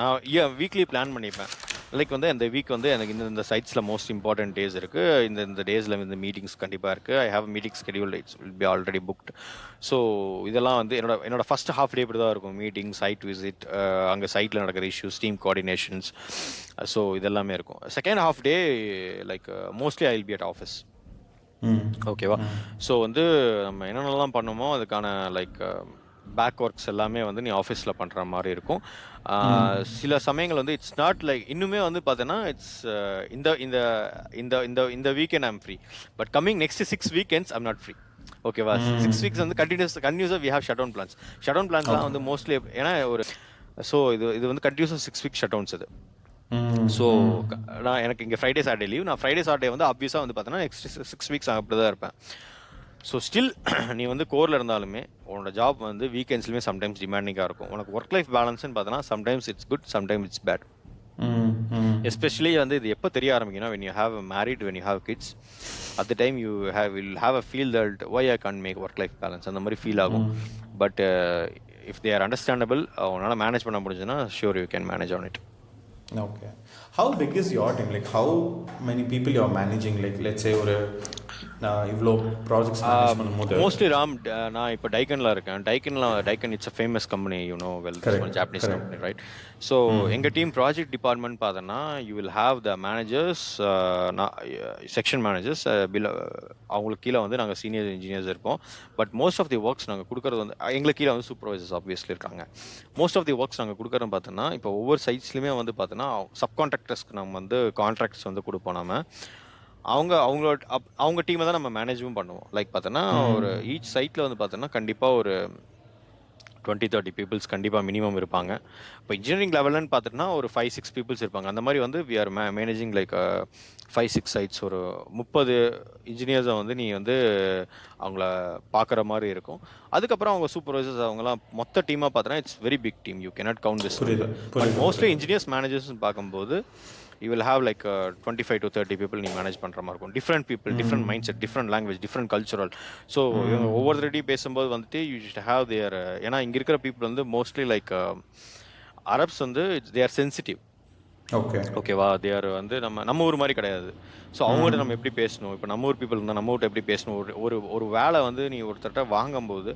நான் வீக்லி பிளான் பண்ணிப்பேன். லைக் வந்து இந்த வீக் வந்து எனக்கு இந்த சைட்ஸில் மோஸ்ட் இம்பார்ட்டன்ட் டேஸ் இருக்குது, இந்த டேஸில் இந்த மீட்டிங்ஸ் கண்டிப்பாக இருக்குது. I have meeting schedule, it's will be already booked. So இதெல்லாம் வந்து என்னோட ஃபர்ஸ்ட் ஹாஃப் டே இப்படி தான் இருக்கும். மீட்டிங், சைட் விசிட், அங்கே சைட்டில் நடக்கிற இஷ்யூஸ், டீம் கோஆர்டினேஷன்ஸ், ஸோ இதெல்லாமே இருக்கும். Second half day like mostly I will be at office. ஓகேவா? ஸோ வந்து நம்ம என்னென்னலாம் பண்ணுமோ அதுக்கான லைக் பேக் ஒர்க்ஸ் எல்லாமே வந்து நீ ஆஃபீஸில் பண்ணுற மாதிரி இருக்கும். சில சமயங்கள் வந்து இட்ஸ் நாட் லைக் இன்னுமே வந்து பார்த்தீங்கன்னா இட்ஸ் இந்த இந்த இந்த இந்த இந்த weekend I'm free, but coming next 6 weekends I'm not free. ஓகேவா? 6 வீக்ஸ் வந்து கண்டினியூஸாக we have shut down plans. Shut down பிளான்ஸ்லாம் வந்து மோஸ்ட்லி ஏன்னா ஒரு ஸோ இது வந்து கண்டினியூஸாக 6 வீக் ஷட் டவுன்ஸ் இது. ஸோ நான் எனக்கு இங்கே ஃப்ரைடே சாட்டர்டே லீவ். நான் ஃப்ரைடே சாட்டர்டே வந்து ஆப்வியஸாக வந்து பார்த்தீங்கன்னா நெக்ஸ்ட் 6 வீக்ஸ் அப்படி தான் இருப்பேன். ஸோ ஸ்டில் நீ வந்து கோரில் இருந்தாலுமே உன்னோட ஜாப் வந்து வீக்கெண்ட்ஸ்லையுமே சம்டைம்ஸ் டிமாண்டிங்காக இருக்கும். உனக்கு ஒர்க் லைஃப் பேலன்ஸ்னு பார்த்தோன்னா sometimes it's good, sometimes it's bad. Especially வந்து இது எப்போ தெரிய ஆரம்பிக்கும்னா when you have married, when you have kids, at the time you will have a feel that why I can't make work life balance அந்த மாதிரி feel ஆகும். But if they are understandable, உன்னால் manage பண்ண முடிஞ்சுன்னா sure you can manage on it. Okay. How big is your team? Like how many people you are managing? Like let's say ஒரு இவ்வளோ projects manage பண்ணும்போது mostly நான் இப்போ டைக்கனில் இருக்கேன். Daikin it's a famous company, you know well, Japanese company, right? So எங்கள் team project department பார்த்தோன்னா you will have the managers, section managers, அவங்களுக்கு கீழே வந்து நாங்கள் சீனியர் இன்ஜினியர்ஸ் இருப்போம். But most of the works நாங்கள் கொடுக்குறது வந்து எங்களுக்கு கீழே வந்து சூப்பர்வைசர்ஸ் ஆப்வியஸ்லி இருக்காங்க. மோஸ்ட் ஆஃப் தி ஒர்க்ஸ் நாங்கள் கொடுக்குறோம் பார்த்தோன்னா இப்போ ஒவ்வொரு சைட்ஸ்லையுமே வந்து பார்த்தோன்னா சப்கான்ட்ராக்டர்ஸ்க்கு நம்ம வந்து கான்ட்ராக்ட்ஸ் வந்து கொடுப்போம். நம்ம அவங்க டீமை தான் நம்ம மேனேஜும் பண்ணுவோம். லைக் பார்த்தோன்னா ஒரு ஈச் சைட்டில் வந்து பார்த்தோன்னா கண்டிப்பாக ஒரு 20-30 பீப்புள்ஸ் கண்டிப்பாக மினிமம் இருப்பாங்க. இப்போ இன்ஜினியரிங் லெவல்னு பார்த்துட்டுனா ஒரு 5-6 பீப்புள்ஸ் இருப்பாங்க. அந்த மாதிரி வந்து we are managing like 5-6 sites. ஒரு 30 இன்ஜினியர்ஸை வந்து நீ வந்து அவங்கள பார்க்குற மாதிரி இருக்கும். அதுக்கப்புறம் அவங்க சூப்பர்வைசர்ஸ் அவங்கலாம் மொத்த டீமாக பார்த்தோன்னா it's very big team, you cannot count this. But mostly engineers மேனேஜர்ஸ்னு பார்க்கும்போது you will have like 25 to 30 people நீ மேனேஜ் பண்ணுற மாதிரி இருக்கும். Different people, different mind set, different language, different cultural. So இவங்க ஒவ்வொருத்தருடைய பேசும்போது வந்துட்டு யூ ஷுட் ஹேவ் தேர், ஏன்னா இங்கே இருக்கிற பீப்புள் வந்து மோஸ்ட்லி லைக் அரப்ஸ் வந்து தே ஆர் சென்சிட்டிவ். ஓகேவா? தே ஆர் வந்து நம்ம ஊர் மாதிரி கிடையாது. ஸோ அவங்ககிட்ட நம்ம எப்படி பேசணும், இப்போ நம்ம ஊர் பீப்புள் இருந்தால் நம்ம ஊர்கிட்ட எப்படி பேசணும், ஒரு வேலை வந்து நீ ஒருத்தர்கிட்ட வாங்கும்போது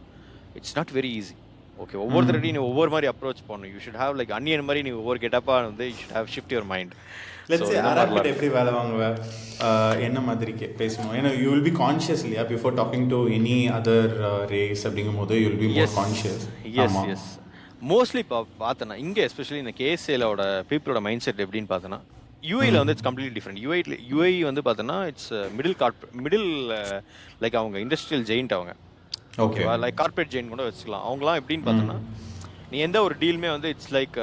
it's not very easy. Okay, ஒவ்வொருத்தரையும் நீ ஒவ்வொரு மாதிரி அப்ரோச் பண்ணணும். You should have like Anniyan மாதிரி நீ ஒவ்வொரு கெட்டப்பாக வந்து you should have shift your mind. Let's say அரபிட்ட எப்படி வேலை வாங்குவேன், என்ன மாதிரி பேசணும், ஏன்னா யூ வில் பி கான்ஷியஸ் இல்லையா before talking to any other race அப்படிங்கும் போது you will be more conscious. Yes mostly இப்போ பார்த்தேன்னா இங்கே எஸ்பெஷலி இந்த கேஎஸ்ஏலோட பீப்புளோட மைண்ட் செட் எப்படின்னு பார்த்தோன்னா யூஏயில் வந்து இட்ஸ் கம்ப்ளீட்லி டிஃப்ரெண்ட். யூஏ வந்து பார்த்தோன்னா இட்ஸ் மிடில் லைக் அவங்க இண்டஸ்ட்ரியல் ஜெயிண்ட் அவங்க. ஓகேவா? லைக் கார்பரேட் ஜெயின் கூட வச்சுக்கலாம். அவங்களாம் எப்படின்னு பார்த்தோன்னா நீ எந்த ஒரு டீலுமே வந்து இட்ஸ் லைக்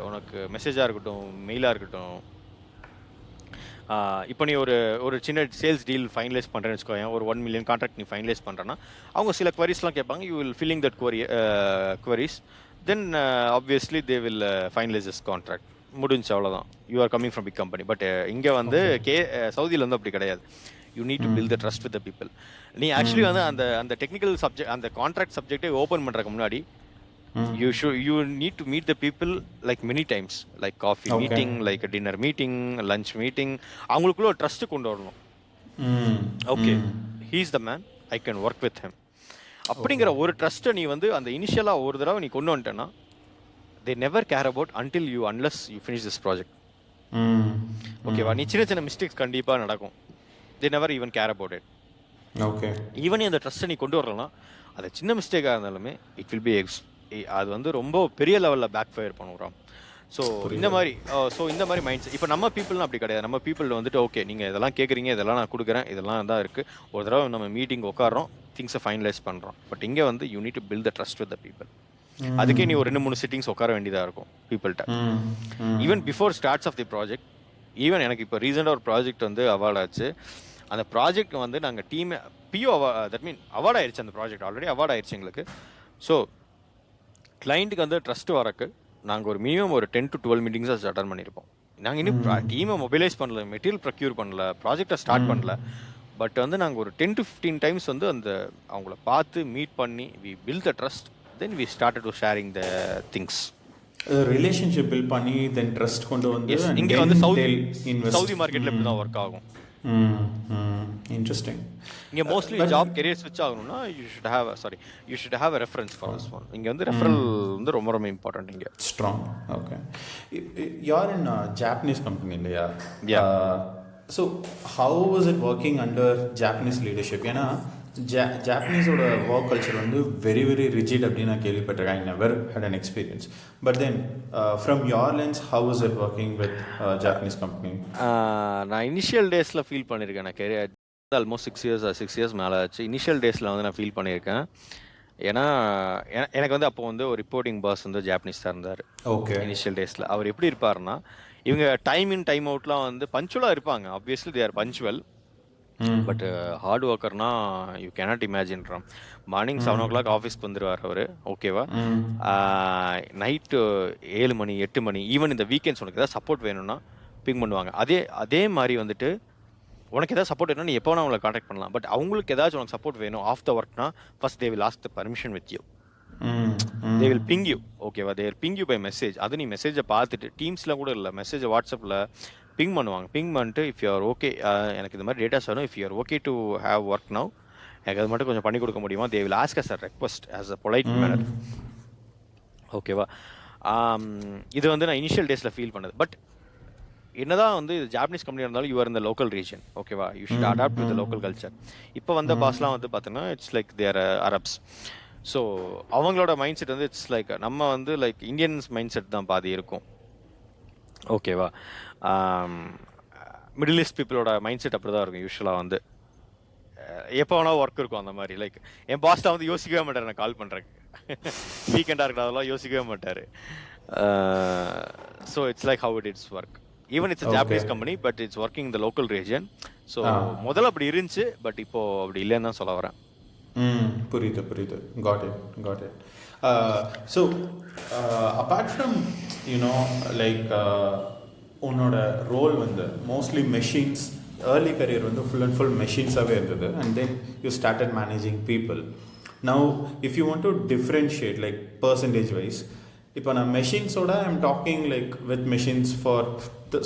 உனக்கு மெசேஜாக இருக்கட்டும், மெயிலாக இருக்கட்டும், இப்போ நீ ஒரு சின்ன சேல்ஸ் டீல் ஃபைனலைஸ் பண்ணுறேன்னு வச்சுக்கோங்க, ஒரு 1 million கான்ட்ராக்ட் நீ ஃபைனலைஸ் பண்ணுறேன்னா அவங்க சில குவரிஸ்லாம் கேட்பாங்க. You will filling that queries, then obviously they will finalise this contract. முடிஞ்சு, அவ்வளோதான். You are coming from big company. But இங்கே வந்து சவுதியில் வந்து அப்படி கிடையாது. You need to build the trust with the people. நீ ஆக்சுவலி வந்து அந்த டெக்னிக்கல் சப்ஜெக்ட், அந்த கான்ட்ராக்ட் சப்ஜெக்டே ஓப்பன் பண்ணுறதுக்கு முன்னாடி you need to meet the people like many times, like coffee meeting, like a dinner meeting, lunch meeting. அவங்களுக்குள்ள ஒரு trust கொண்டு வரணும். Okay, he is the man, I can work with him அப்படிங்கிற ஒரு ட்ரஸ்ட்டை நீ வந்து அந்த இனிஷியலாக ஒரு தடவை நீ கொண்டு வந்துட்டேன்னா they never care about unless you finish this project. ஓகேவா? நீ சின்ன சின்ன மிஸ்டேக்ஸ் கண்டிப்பாக நடக்கும். they never even care about it. Okay, even நீ அந்த ட்ரஸ்ட்டை நீ கொண்டு வரலன்னா அது சின்ன மிஸ்டேக்காக இருந்தாலுமே it will be அது வந்து ரொம்ப பெரிய லெவலில் பேக் ஃபயர் பண்ணுறோம். ஸோ இந்த மாதிரி மைண்ட் செட் இப்போ நம்ம பீப்புள்லாம் அப்படி கிடையாது. நம்ம பீப்புள் வந்துட்டு ஓகே நீங்கள் இதெல்லாம் கேட்குறீங்க, இதெல்லாம் நான் கொடுக்குறேன், இதெல்லாம் தான் இருக்குது, ஒரு தடவை நம்ம மீட்டிங் உட்காரோம், திங்ஸை ஃபைனலைஸ் பண்ணுறோம். பட் இங்கே வந்து you need to build the trust with the people. அதுக்கே நீ ஒரு 2-3 சிட்டிங்ஸ் உட்கார வேண்டியதாக இருக்கும் பீப்புள்கிட்ட. Even before starts of the project, even எனக்கு இப்போ ரீசெண்டாக ஒரு ப்ராஜெக்ட் வந்து அவார்ட் ஆச்சு. அந்த ப்ராஜெக்ட் வந்து நாங்கள் team PO that mean award ஆயிடுச்சு. அந்த ப்ராஜெக்ட் ஆல்ரெடி அவார்ட் ஆயிடுச்சு எங்களுக்கு. ஸோ கிளைண்ட்டுக்கு வந்து ட்ரஸ்ட் வரக்கு நாங்கள் ஒரு மினிமம் ஒரு 10 to 12 மீட்டிங்ஸாக அட்டன் பண்ணியிருப்போம். நாங்கள் இன்னும் டீமை மொபைலைஸ் பண்ணல, மெட்டீரியல் ப்ரொக்யூர் பண்ணல, ப்ராஜெக்டை ஸ்டார்ட் பண்ணல. பட் வந்து நாங்கள் ஒரு 10 to 15 டைம்ஸ் வந்து அந்த அவங்கள பார்த்து மீட் பண்ணி we build the trust, then we started to sharing the things. Relationship build பண்ணி தென் ட்ரஸ்ட் கொண்டு வந்து எஸ் and இங்கே then வந்து they'll invest. சவுதி மார்க்கெட்டில் இப்படி தான் ஒர்க் ஆகும். இன்ட்ரெஸ்டிங். இங்கே மோஸ்ட்லி பட் ஜாப் கெரியர் ஸ்விட்ச் ஆகணும்னா you should have a reference for this one. இங்கே வந்து ரெஃபரல் வந்து ரொம்ப ரொம்ப இம்பார்ட்டன்ட் இங்கே. Strong. Okay. You're in Japanese company இல்லையா? So how was it working under Japanese leadership? ஏன்னா ஜாப்பனீஸோட ஒர்க் கல்ச்சர் வந்து வெரி வெரி ரிஜிட் அப்படின்னு நான் கேள்விப்பட்டிருக்கேன். I never had an experience. But then from your lens how is it working with Japanese company? நான் initial டேஸில் feel பண்ணியிருக்கேன். நான் கெரியர் ஆல்மோஸ்ட் 6 இயர்ஸ் மேலே ஆச்சு. இனிஷியல் டேஸில் வந்து நான் ஃபீல் பண்ணியிருக்கேன். ஏன்னா எனக்கு வந்து அப்போ வந்து ஒரு ரிப்போர்ட்டிங் பாஸ் வந்து ஜாப்பனீஸ் தான் இருந்தார். ஓகே. இனிஷியல் டேஸில் அவர் எப்படி இருப்பாருன்னா, இவங்க டைம் இன் டைம் அவுட்லாம் வந்து பஞ்சுவலாக இருப்பாங்க. Obviously they are punctual. But hard ஒர்க்கர்னா யூ கேனாட் இமேஜின்றான். மார்னிங் 7 o'clock ஆஃபீஸ்க்கு வந்துடுவார் அவர். ஓகேவா? நைட்டு 7 மணி 8 மணி ஈவன் இந்த வீக்கெண்ட்ஸ் உனக்கு ஏதாவது சப்போர்ட் வேணும்னா பிங் பண்ணுவாங்க. அதே மாதிரி வந்துட்டு உனக்கு ஏதாவது சப்போர்ட் வேணும்னா நீ எப்போ வேணா அவங்களை காண்டாக்ட் பண்ணலாம். பட் அவங்களுக்கு ஏதாச்சும் உனக்கு சப்போர்ட் வேணும் ஆஃப் த ஒர்க்னா first they will ask the permission with you. They will ping you. ஓகேவா? They will ping you by message. அது நீ மெசேஜை பார்த்துட்டு டீம்ஸில் கூட இல்லை, மெசேஜை வாட்ஸ்அப்பில் பிங் பண்ணுவாங்க. பிங் பண்ணிட்டு இஃப் யூ ஆர் ஓகே, எனக்கு இந்த மாதிரி டேட்டாஸ் வேணும், if you are okay to have work now, எனக்கு அது மட்டும் கொஞ்சம் பண்ணி கொடுக்க முடியுமா? They will ask us a request as a polite manner. ஓகேவா? இது வந்து நான் இனிஷியல் டேஸில் ஃபீல் பண்ணது. பட் என்னதான் வந்து ஜாப்பனீஸ் கம்பெனி இருந்தாலும் யூ ஆர் இந்த லோக்கல் ரீஜன். ஓகேவா? You should adapt with local culture. இப்போ வந்த பாஸ்லாம் வந்து பார்த்தீங்கன்னா it's like their Arabs. So அவங்களோட மைண்ட் செட் வந்து இட்ஸ் லைக் நம்ம வந்து லைக் இந்தியன்ஸ் மைண்ட் செட் தான் பாதி இருக்கும். ஓகேவா? மிடில் ஈஸ்ட் பீப்புளோட மைண்ட் செட் அப்படி தான் இருக்கும் யூஸ்வலாக. வந்து எப்போ வேணால் ஒர்க் இருக்கும் அந்த மாதிரி. லைக் என் பாஸ்ட்டாக வந்து யோசிக்கவே மாட்டார் நான் கால் பண்ணுறேன். வீக்கெண்டாக இருக்கிற அதெல்லாம் யோசிக்கவே மாட்டார். So it's like how it's work. Even it's Japanese company but it's working இந்த லோக்கல் ரீஜன். ஸோ முதல்ல அப்படி இருந்துச்சு, பட் இப்போ அப்படி இல்லைன்னு தான் சொல்ல வரேன். புரியுது. Got it. So apart from you know like உன்னோட ரோல் வந்து மோஸ்ட்லி மெஷின்ஸ், ஏர்லி கரியர் வந்து ஃபுல் அண்ட் ஃபுல் மெஷின்ஸாகவே இருந்தது. And then you started managing people. Now if you want to differentiate like percentage wise, இப்போ நான் மெஷின்ஸோட I'm talking like with machines for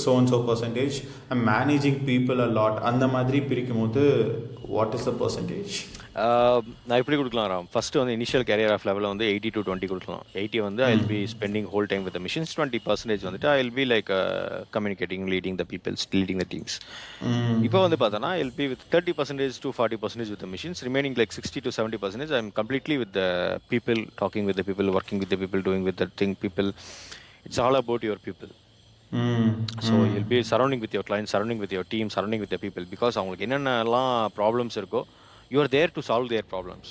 so and so percentage, I'm managing people a lot, அந்த மாதிரி பிரிக்கும் போது what is the percentage? நான் எப்படி கொடுக்கலாம்? ஃபர்ஸ்ட் வந்து இனிஷியல் கேரியர் ஆஃப் லெவலில் வந்து 80 to 20 கொடுக்கலாம். 80 வந்து I will be spending whole time with the machines. 20% வந்துட்டு I will be like communicating, leading the peoples, leading the teams. இப்போ வந்து பார்த்தோன்னா I will be with 30% to 40% with the machines. Remaining like 60 to 70% I am completely with the people, talking with the people, working with the people, doing with the thing people. It's all about your people. So you'll be surrounding with your clients, surrounding with your team, surrounding with the people, because அவங்களுக்கு என்னென்னலாம் problems இருக்கோ you are there to solve their problems.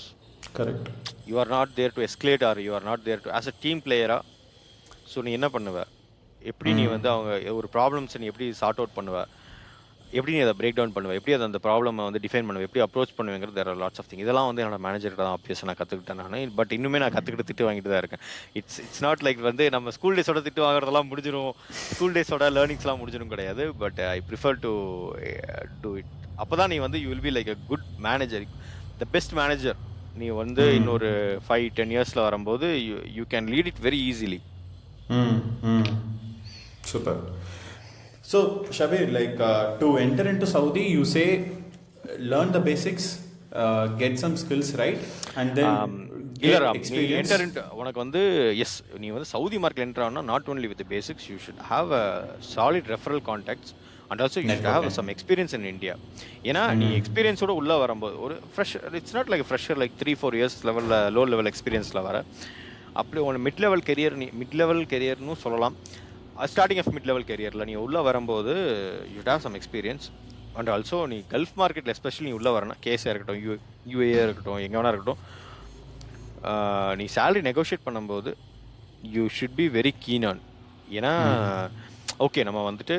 Correct. You are not there to escalate or you are not there to as a team player. So நீ என்ன பண்ணுவ, எப்படி நீ வந்து அவங்க ஒரு ப்ராப்ளம்ஸை நீ எப்படி சார்ட் அவுட் பண்ணுவ, எப்படி நீ அதை பிரேக் டவுன் பண்ணுவ, எப்படி அதை அந்த ப்ராப்ளமை வந்து டிஃபைன் பண்ணுவ, எப்படி அப்ரோச் பண்ணுவேங்கிறது there are lots of thing. இதெல்லாம் வந்து என்னோட மேனேஜர்கிட்ட தான் ஆப்வியஸாக நான் கற்றுக்கிட்டேன் நான். பட் இன்னுமே நான் கற்றுக்கிட்டு திட்டு வாங்கிட்டு தான் இருக்கேன். இட்ஸ் நாட் லைக் வந்து நம்ம ஸ்கூல் டேஸோட திட்டு வாங்குறதெல்லாம் முடிஞ்சிடும், ஸ்கூல் டேஸோட லேர்னிங்ஸ்லாம் முடிஞ்சிடும் கிடையாது. But I prefer to do it. அப்போ தான் நீ வந்து you will be like a good manager, the best manager. நீ வந்து இன்னொரு 5-10 இயர்ஸில் வரும்போது you can lead it very easily. Super. So, Shabir, like to enter into Saudi, you say learn the basics, get some skills right, and then get experience. உனக்கு வந்து yes, நீ வந்து Saudi market enter ஆனா not only with basics, you should have a solid referral contacts and also you should have some experience in India. ஏன்னா நீ எக்ஸ்பீரியன்ஸோட உள்ளே வரும்போது ஒரு fresher, it's not like fresher like 3-4 years லெவலில் லோ லெவல் எக்ஸ்பீரியன்ஸில் வர. அப்படி உன் மிட் லெவல் கெரியர், நீ மிட் லெவல் கெரியர்னு சொல்லலாம். ஸ்டார்டிங் ஆஃப் மிட் லெவல் கெரியரில் நீ உள்ளே வரும்போது you have some experience. And also நீ கல்ஃப் மார்க்கெட்டில் எஸ்பெஷலி நீ உள்ளே வரணும், கேஸாக இருக்கட்டும், யூஏ இருக்கட்டும், எங்கே வேணா இருக்கட்டும், நீ சேலரி நெகோஷியேட் பண்ணும்போது you should be very keen on. ஏன்னா ஓகே நம்ம வந்துட்டு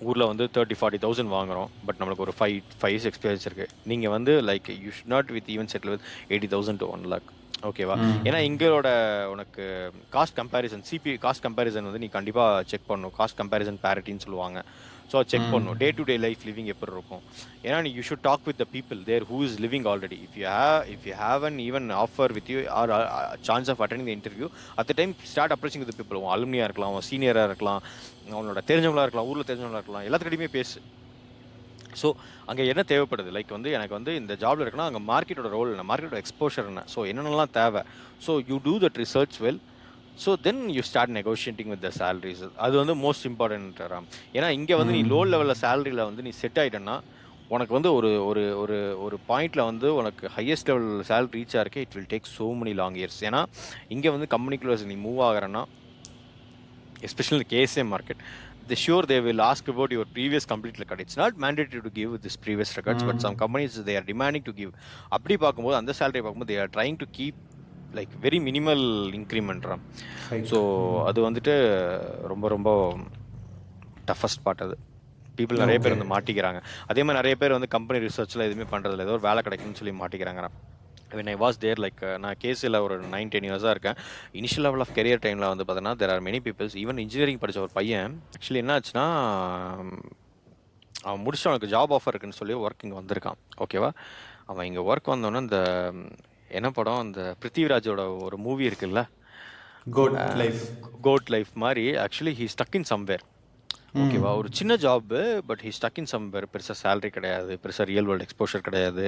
ஊரில் வந்து 30,000-40,000 வாங்குகிறோம், பட் நம்மளுக்கு ஒரு 5 years எக்ஸ்பீரியன்ஸ் இருக்குது. நீங்கள் வந்து like you should not with even settle with 80,000 to 1 lakh. ஓகேவா? ஏன்னா இங்களோட உனக்கு காஸ்ட் கம்பேரிசன் காஸ்ட் கம்பேரிசன் வந்து நீ கண்டிப்பா செக் பண்ணணும். காஸ்ட் கம்பேரிசன் பேரிட்டின்னு சொல்லுவாங்க. ஸோ செக் பண்ணணும். Day to day life living எப்படி இருக்கும். ஏன்னா நீ you should talk with the people there who is living already. If you have an even offer with you are chance of attending the interview at the time start approaching with people. உன் அலுமினியா இருக்கலாம், உன் சீனியராக இருக்கலாம், அவனோட தெரிஞ்சவங்களா இருக்கலாம், ஊரில் தெரிஞ்சவங்களா இருக்கலாம், எல்லாத்துக்கிட்டையுமே பேசு. ஸோ அங்கே என்ன தேவைப்படுது, லைக் வந்து எனக்கு வந்து இந்த ஜாப்ல இருக்குன்னா அங்கே மார்க்கெட்டோட ரோல் என்ன, மார்க்கெட்டோட எக்ஸ்போஷர் என்ன, ஸோ என்னென்னலாம் தேவை. So you do that research well. So then you start negotiating with the salaries. அது வந்து மோஸ்ட் இம்பார்ட்டன்ட் ராம். ஏன்னா இங்கே வந்து நீ லோ லெவலில் சேலரியில் வந்து நீ செட் ஆகிட்டேன்னா உனக்கு வந்து ஒரு ஒரு ஒரு ஒரு பாயிண்ட்ல வந்து உனக்கு ஹையஸ்ட் லெவல் சேலரி ரீச் ஆகிறக்கே it will take so many long years. ஏன்னா இங்கே வந்து கம்பெனிக்குள்ள நீ மூவ் ஆகிறன்னா, especially in the KSM market, they will ask about your previous complete record. It's not mandatory to give this previous records, but some companies they are demanding to give. அப்படி பார்க்கும்போது அந்த salary பார்க்கும்போது they are trying to keep like very minimal increment. So அது வந்துட்டு ரொம்ப ரொம்ப toughest part. அது people நிறைய பேர் வந்து மாட்டிக்கிறாங்க. அதே மாதிரி நிறைய பேர் வந்து கம்பெனி ரிசர்ச்சில் எதுவுமே பண்ணுறதில்ல, ஏதோ ஒரு வேலை கிடைக்குன்னு சொல்லி மாட்டிக்கிறாங்க. when I was there, like நான் கேசியில் ஒரு 9-10 இயர்ஸாக இருக்கேன். இனிஷியல் லெவல் ஆஃப் கெரியர் டைமில் வந்து பார்த்தீங்கன்னா there are many peoples, even engineering படித்த ஒரு பையன் ஆக்சுவலி என்ன ஆச்சுன்னா, அவன் முடிச்சு அவனுக்கு ஜாப் ஆஃபர் இருக்குன்னு சொல்லி ஒர்க் இங்கே வந்திருக்கான். ஓகேவா? அவன் இங்கே ஒர்க் வந்தோன்னே இந்த என்ன படம், இந்த பிருத்திவிராஜோட ஒரு மூவி இருக்குல்ல, கோட் லைஃப் மாதிரி actually he stuck in somewhere. ஓகேவா? ஒரு சின்ன job, but he stuck in somewhere. பெருசாக சேலரி கிடையாது, பெருசாக ரியல் வேர்ல்டு எக்ஸ்போஷர் கிடையாது.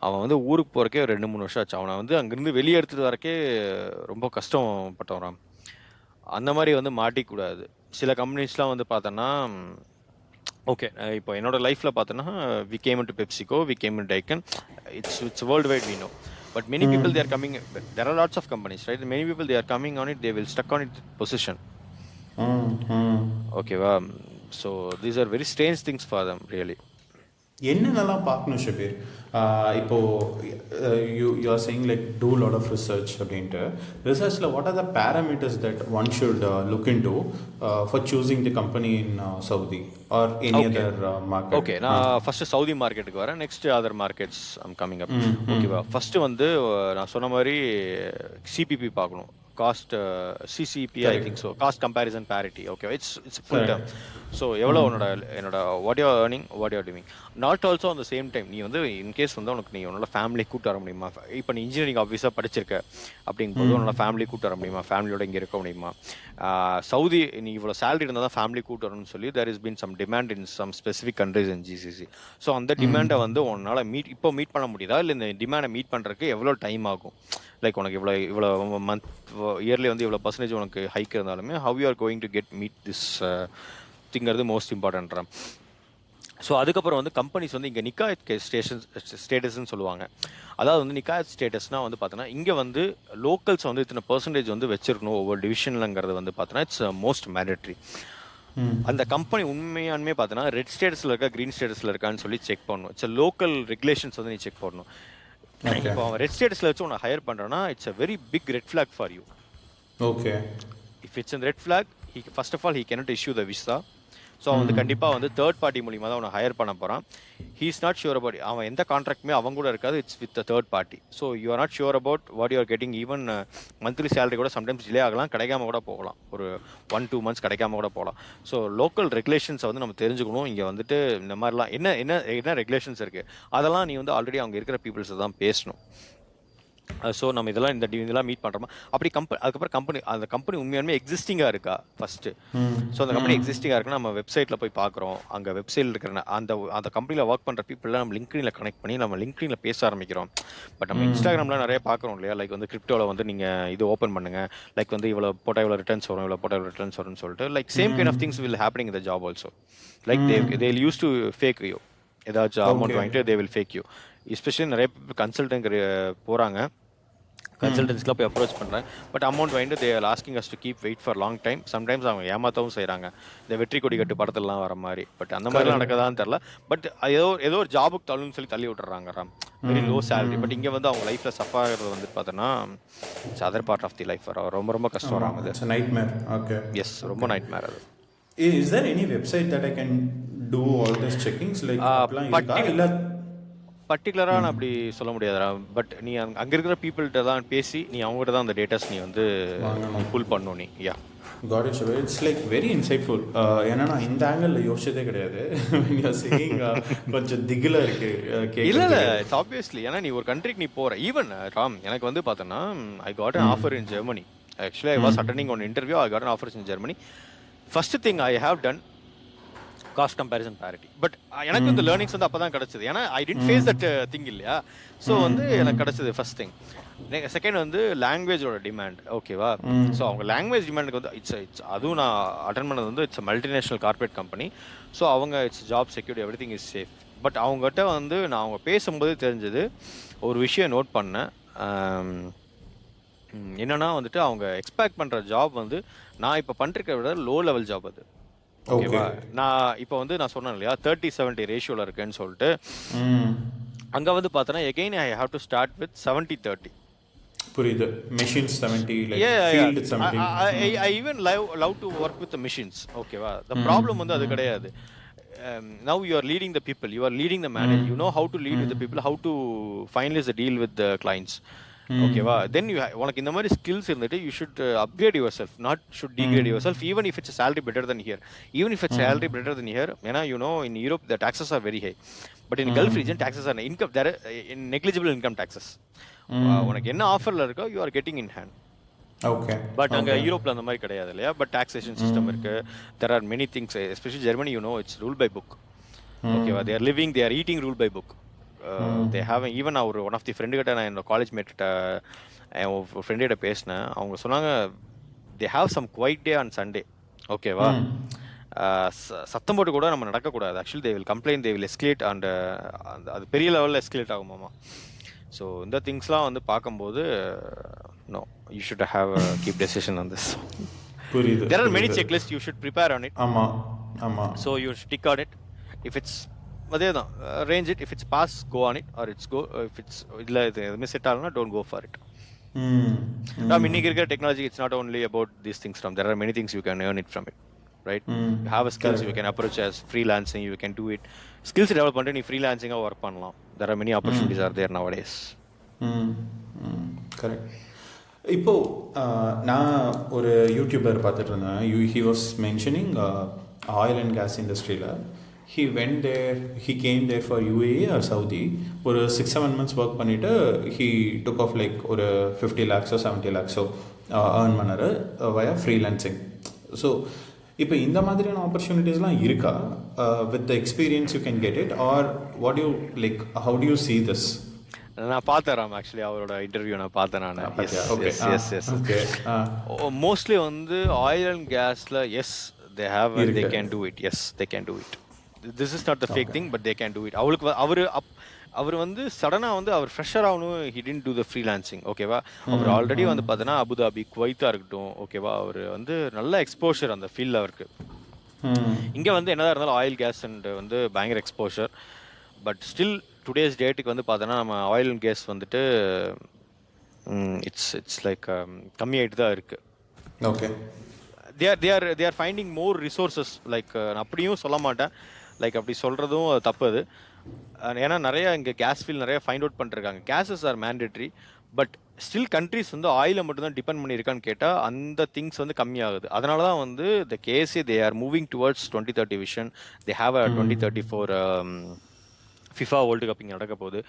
அவன் வந்து ஊருக்கு போகிறக்கே ஒரு 2-3 வருஷம் ஆச்சு. அவனை வந்து அங்கேருந்து வெளியே எடுத்துகிட்டு வரக்கே ரொம்ப கஷ்டப்பட்டவன். அந்த மாதிரி வந்து மாட்டிக்கூடாது. சில கம்பெனிஸ்லாம் வந்து பார்த்தோன்னா, ஓகே இப்போ என்னோட லைஃப்பில் பார்த்தோன்னா we came into PepsiCo, we came into Daikin, it's world wide we know. But many people they are coming, there are lots of companies, right? Many people they are coming on it, they will stuck on it position. Okay, so these are very strange things for them, really. என்னென்னலாம் பார்க்கணும் ஷபீர்? இப்போது you are saying like too lot of research அப்படின்ட்டு. ரிசர்ச்சில் what are the parameters that one should look in to for choosing the company in Saudi or any other market? Okay, நான் first Saudi மார்க்கெட்டுக்கு வரேன், next other markets I'm coming up. ஓகேவா? First வந்து நான் சொன்ன மாதிரி சிபிபி பார்க்கணும், cost CCP, I think so, cost comparison parity. Okay, it's full term. So எவ்வளோ என்னோட what you earning, what you doing. Not also அந்த சேம் டைம் நீ வந்து இன்கேஸ் வந்து உனக்கு நீ உன்னோட ஃபேமிலி கூட்டு வர முடியுமா? இப்போ நீ இன்ஜினியரிங் ஆஃபீஸாக படிச்சிருக்க அப்படிங்கும்போது உன்னோட ஃபேமிலி கூட்டு வர முடியுமா? ஃபேமிலியோட இங்கே இருக்க முடியுமா? சவுதி நீ இவ்வளோ சேலரி இருந்தால் தான் ஃபேமிலி கூட்டு வரணும்னு சொல்லி there has been some demand in some specific countries in GCC. So அந்த டிமாண்டை வந்து உன்னால் இப்போ மீட் பண்ண முடியுதா, இல்லை இந்த டிமாண்டை மீட் பண்ணுறதுக்கு எவ்வளோ டைம் ஆகும்? லைக் உனக்கு இவ்வளோ மந்த் இயர்லி வந்து இவ்வளோ பர்சன்டேஜ் உனக்கு ஹைக் இருந்தாலுமே how you are going to get meet this திங்கிறது மோஸ்ட் இம்பார்ட்டன்ட்ரா. ஸோ அதுக்கப்புறம் வந்து கம்பெனிஸ் வந்து இங்கே நிக்காயத் ஸ்டேட்டஸ்ன்னு சொல்லுவாங்க. அதாவது வந்து நிக்காயத் ஸ்டேட்டஸ்னால் வந்து பார்த்தோன்னா இங்கே வந்து லோக்கல்ஸ் வந்து இத்தனை பர்சன்டேஜ் வந்து வச்சிருக்கணும் ஒவ்வொரு டிவிஷன்லங்கிறது வந்து பார்த்தோன்னா இட்ஸ் மோஸ்ட் மேண்டட்ரி. அந்த கம்பெனி உண்மையானுமே பார்த்தோன்னா ரெட் ஸ்டேட்டஸில் இருக்கா, க்ரீன் ஸ்டேட்டஸில் இருக்கான்னு சொல்லி செக் பண்ணணும். இட்ஸ் லோக்கல் ரெகுலேஷன்ஸ் வந்து நீ செக் பண்ணணும். இப்போ அவன் ரெட் ஸ்டேட்டஸில் வச்சு உன்னை ஹையர் பண்ணுறான்னா it's a very big red flag for you. Okay, if it's red flag, first of all he cannot issue the visa. So அவன் வந்து கண்டிப்பாக வந்து தேர்ட் பார்ட்டி மூலியமாக தான் அவனை ஹையர் பண்ண போகிறான். He is not sure about, அவன் எந்த கான்ட்ராக்டுமே அவங்க கூட இருக்காது, it's with third party. So you are not sure about what you are getting. Even monthly salary கூட சம்டைம்ஸ் டிலே ஆகலாம், கிடைக்காம கூட போகலாம், ஒரு 1-2 months கிடைக்காம கூட போகலாம். ஸோ லோக்கல் ரெகுலேஷன்ஸை வந்து நம்ம தெரிஞ்சுக்கணும். இங்கே வந்துட்டு இந்த மாதிரிலாம் என்ன ரெகுலேஷன்ஸ் இருக்குது அதெல்லாம் நீ வந்து ஆல்ரெடி அவங்க இருக்கிற பீப்புள்ஸை தான் பேசணும். ஸோ நம்ம இதெல்லாம் மீட் பண்ணுறோமா அப்படி அதுக்கப்புறம் அந்த கம்பெனி உண்மையாலுமே எக்ஸிஸ்டிங்காக இருக்கா ஃபஸ்ட்டு. ஸோ அந்த கம்பெனி எக்ஸிஸ்டிங்காக இருக்குன்னா நம்ம வெப்சைட்டில் போய் பார்க்குறோம், அங்கே வெப்சைட்டில் இருக்கிற அந்த கம்பெனியில் ஒர்க் பண்ணுற பீப்புளெலாம் நம்ம லிங்க்டினில் கனெக்ட் பண்ணி நம்ம லிங்க்டினில் பேச ஆரம்பிக்கிறோம். பட் நம்ம இன்ஸ்டாகிராமில் நிறைய பார்க்குறோம் இல்லையா, லைக் வந்து கிரிப்டோவில் வந்து நீங்கள் இது ஓப்பன் பண்ணுங்கள், லைக் வந்து இவ்வளோ போட்டால் இவ்வளோ ரிட்டர்ன்ஸ் வரும், இவ்வளோ போட்டால் இவ்வளோ ரிட்டர்ன்ஸ் வரும்னு சொல்லிட்டு like same kind of things will happening in the job also. Like they use to fake you, ஏதாச்சும் அமௌண்ட் வாங்கிட்டு they will fake you. Especially நிறைய கன்சல்டன்ட் போகிறாங்க, கன்சல்டன்ஸ்லாம் போய் அப்ரோச் பண்ணுறேன், பட் அமௌண்ட் வாங்கிட்டு they are asking us to keep wait for long time. Sometimes அவங்க ஏமாத்தவும் செய்கிறாங்க, இந்த வெற்றி கொடி கட்டு படத்துலலாம் வர மாதிரி. பட் அந்த மாதிரிலாம் நடக்கதான்னு தெரில. பட் ஏதோ ஒரு ஜாபுக்கு தள்ளுன்னு சொல்லி தள்ளி விட்டுறாங்க, வெரி லோ சேலரி. பட் இங்கே வந்து அவங்க லைஃப்பில் சஃபர் ஆகிறது வந்து பார்த்தோன்னா it's other part of the life. ரொம்ப ரொம்ப கஷ்டம் வராங்க. எஸ், ரொம்ப நைட் மேர் அது. Is there any website that I can do all these checkings? Like பர்டிகுலராக நான் அப்படி சொல்ல முடியாதுடா. பட் நீ அங்கே இருக்கிற பீப்புள்கிட்ட தான் பேசி நீ அவங்ககிட்ட தான் அந்த டேட்டாஸ் நீ வந்து நீ புல் பண்ணணும் நீ. Yeah got it's like very insightful. ஏன்னா நான் இந்த ஆங்கிளில் யோசிச்சதே கிடையாது. கொஞ்சம் திகில இருக்கு இல்லை இல்லை, இட்ஸ் ஆப்வியஸ்லி. ஏன்னா நீ ஒரு கண்ட்ரிக்கு நீ போகிற. ஈவன் ராம், எனக்கு வந்து பார்த்தோன்னா I got an offer in Germany. Actually I was attending one interview. I got an offer in Germany. First thing I have ton cost comparison parity. But எனக்கு இந்த லேர்னிங்ஸ் வந்து அப்போ தான் கிடச்சிது. ஏன்னா ஐ டென்ட் ஃபேஸ் தட் திங் இல்லையா. So வந்து எனக்கு கிடச்சிது ஃபர்ஸ்ட் திங். செகண்ட் வந்து லாங்குவேஜோட டிமாண்ட். ஓகேவா. ஸோ அவங்க லாங்குவேஜ் டிமாண்டுக்கு வந்து இட்ஸ் அதுவும் நான் அட்டன் பண்ணது வந்து it's multinational corporate company. So அவங்க it's job security, every thing is safe. But அவங்ககிட்ட வந்து நான் அவங்க பேசும்போது தெரிஞ்சது ஒரு விஷயம் நோட் பண்ணேன். என்னன்னா வந்துட்டு அவங்க எக்ஸ்பெக்ட் பண்ணுற ஜாப் வந்து நான் இப்போ பண்ணிருக்க விட லோ லெவல் ஜாப் அது. ஓகேவா. நான் இப்போ வந்து நான் சொன்னேன் இல்லையா 30-70 ரேஷியோவில் இருக்குன்னு சொல்லிட்டு. அங்கே வந்து பார்த்தோன்னா again I have to start with 70-30. புரியுது. Machines 70, like field 70. I even love to work with machines. ஓகேவா. த ப்ராப்ளம் வந்து அது கிடையாது. Now you are leading the people, you are leading the manager, you know how to lead with the people, how to finalize the deal with the clients. ஓகேவா. தென் உனக்கு இந்த மாதிரி skills இருந்துட்டு you should upgrade yourself, not should degrade yourself. Even if it's salary better than here, even if it's salary better than here. ஏன்னா you know in Europe the taxes are very high. But in Gulf region taxes are income there in negligible income taxes. உனக்கு என்ன ஆஃபரில் இருக்கோ you are getting in hand. Okay. But அங்கே யூரோப்பில் அந்த மாதிரி கிடையாது இல்லையா. பட் டாக்ஸேஷன் சிஸ்டம் இருக்கு. There are many things, especially Germany. You know it's rule by book. ஓகேவா. They are living, they are eating rule by book. They have even our one of the friend கிட்ட நான் என்னோட college மேட்ட என் ஃப்ரெண்டிட்ட பேசினேன். அவங்க சொன்னாங்க they have some quiet day on Sunday. ஓகேவா. சத்தம் போட்டு கூட நம்ம நடக்கக்கூடாது. Actually they will complaint, they will escalate. And அது பெரிய லெவலில் எஸ்கலேட் ஆகுமாமா. ஸோ இந்த திங்ஸ்லாம் வந்து பார்க்கும்போது no, you should have keep decision on this. புரியுது. There are many checklist, you should prepare on it. ஆமாம் ஆமாம். So you stick on it. If it's அதே தான் range it. If it's pass go on it, or it's go. If it's இல்லை இது எதுவுமே set ஆகலன்னா don't go for it. இன்னைக்கு இருக்கிற technology it's not only about these things. From there are many things you can earn it from it, right? You have a skills, you can approach as freelancing, you can do it. Skills develop பண்ணிட்டு நீ freelancing work பண்ணலாம். There are many opportunities are there nowadays. Correct. இப்போ நான் ஒரு YouTuber பார்த்துட்டு இருந்தேன். he was mentioning oil and gas இண்டஸ்ட்ரியில் he went there, he came there for UAE or Saudi. ஒரு 6-7 months ஒர்க் பண்ணிவிட்டு he took off like ஒரு 50 lakhs or 70 lakhs earn பண்ணாரு via freelancing. ஸோ இப்போ இந்த மாதிரியான ஆப்பர்ச்சுனிட்டிஸ்லாம் இருக்கா? With the experience you can get it, or what you like, how do you see this? நான் பார்த்தேன் ராம், ஆக்சுவலி அவரோட இன்டர்வியூ நான் பார்த்தேன். நான் மோஸ்ட்லி வந்து ஆயில் அண்ட் கேஸில் yes they have, they can do it. Yes they can do it. This is not the fake thing, but they can do it. அவருக்கு அவர் வந்து சடனாக வந்து அவர் ஃப்ரெஷர் ஆகணும். He didn't two the freelancing. ஓகேவா. அவர் already வந்து பார்த்தோன்னா Abu Dhabi, குவைத்தா இருக்கட்டும். ஓகேவா. அவர் வந்து நல்ல எக்ஸ்போஷர் அந்த ஃபீல்டில் அவருக்கு. இங்கே வந்து என்னதான் இருந்தாலும் ஆயில் கேஸ் அண்ட் வந்து பயங்கர எக்ஸ்போஷர். பட் ஸ்டில் டுடேஸ் டேட்டுக்கு வந்து பார்த்தோன்னா நம்ம ஆயில் அண்ட் கேஸ் வந்துட்டு இட்ஸ் லைக் கம்மியாயிட்டு தான் இருக்குது. Okay. they are finding more resources. Like நான் அப்படியும் சொல்ல மாட்டேன், லைக் அப்படி சொல்கிறதும் தப்பு அது. ஏன்னா நிறையா இங்கே கேஸ் ஃபீல் நிறையா ஃபைண்ட் அவுட் பண்ணிருக்காங்க. Gases are mandatory. But still countries வந்து ஆயிலை மட்டும்தான் டிபெண்ட் பண்ணியிருக்கான்னு கேட்டால் அந்த திங்ஸ் வந்து கம்மியாகுது. அதனால தான் வந்து த கேஸே they are moving towards 2030 vision. They have a 2034 FIFA world cup இங்கே நடக்க போகுது.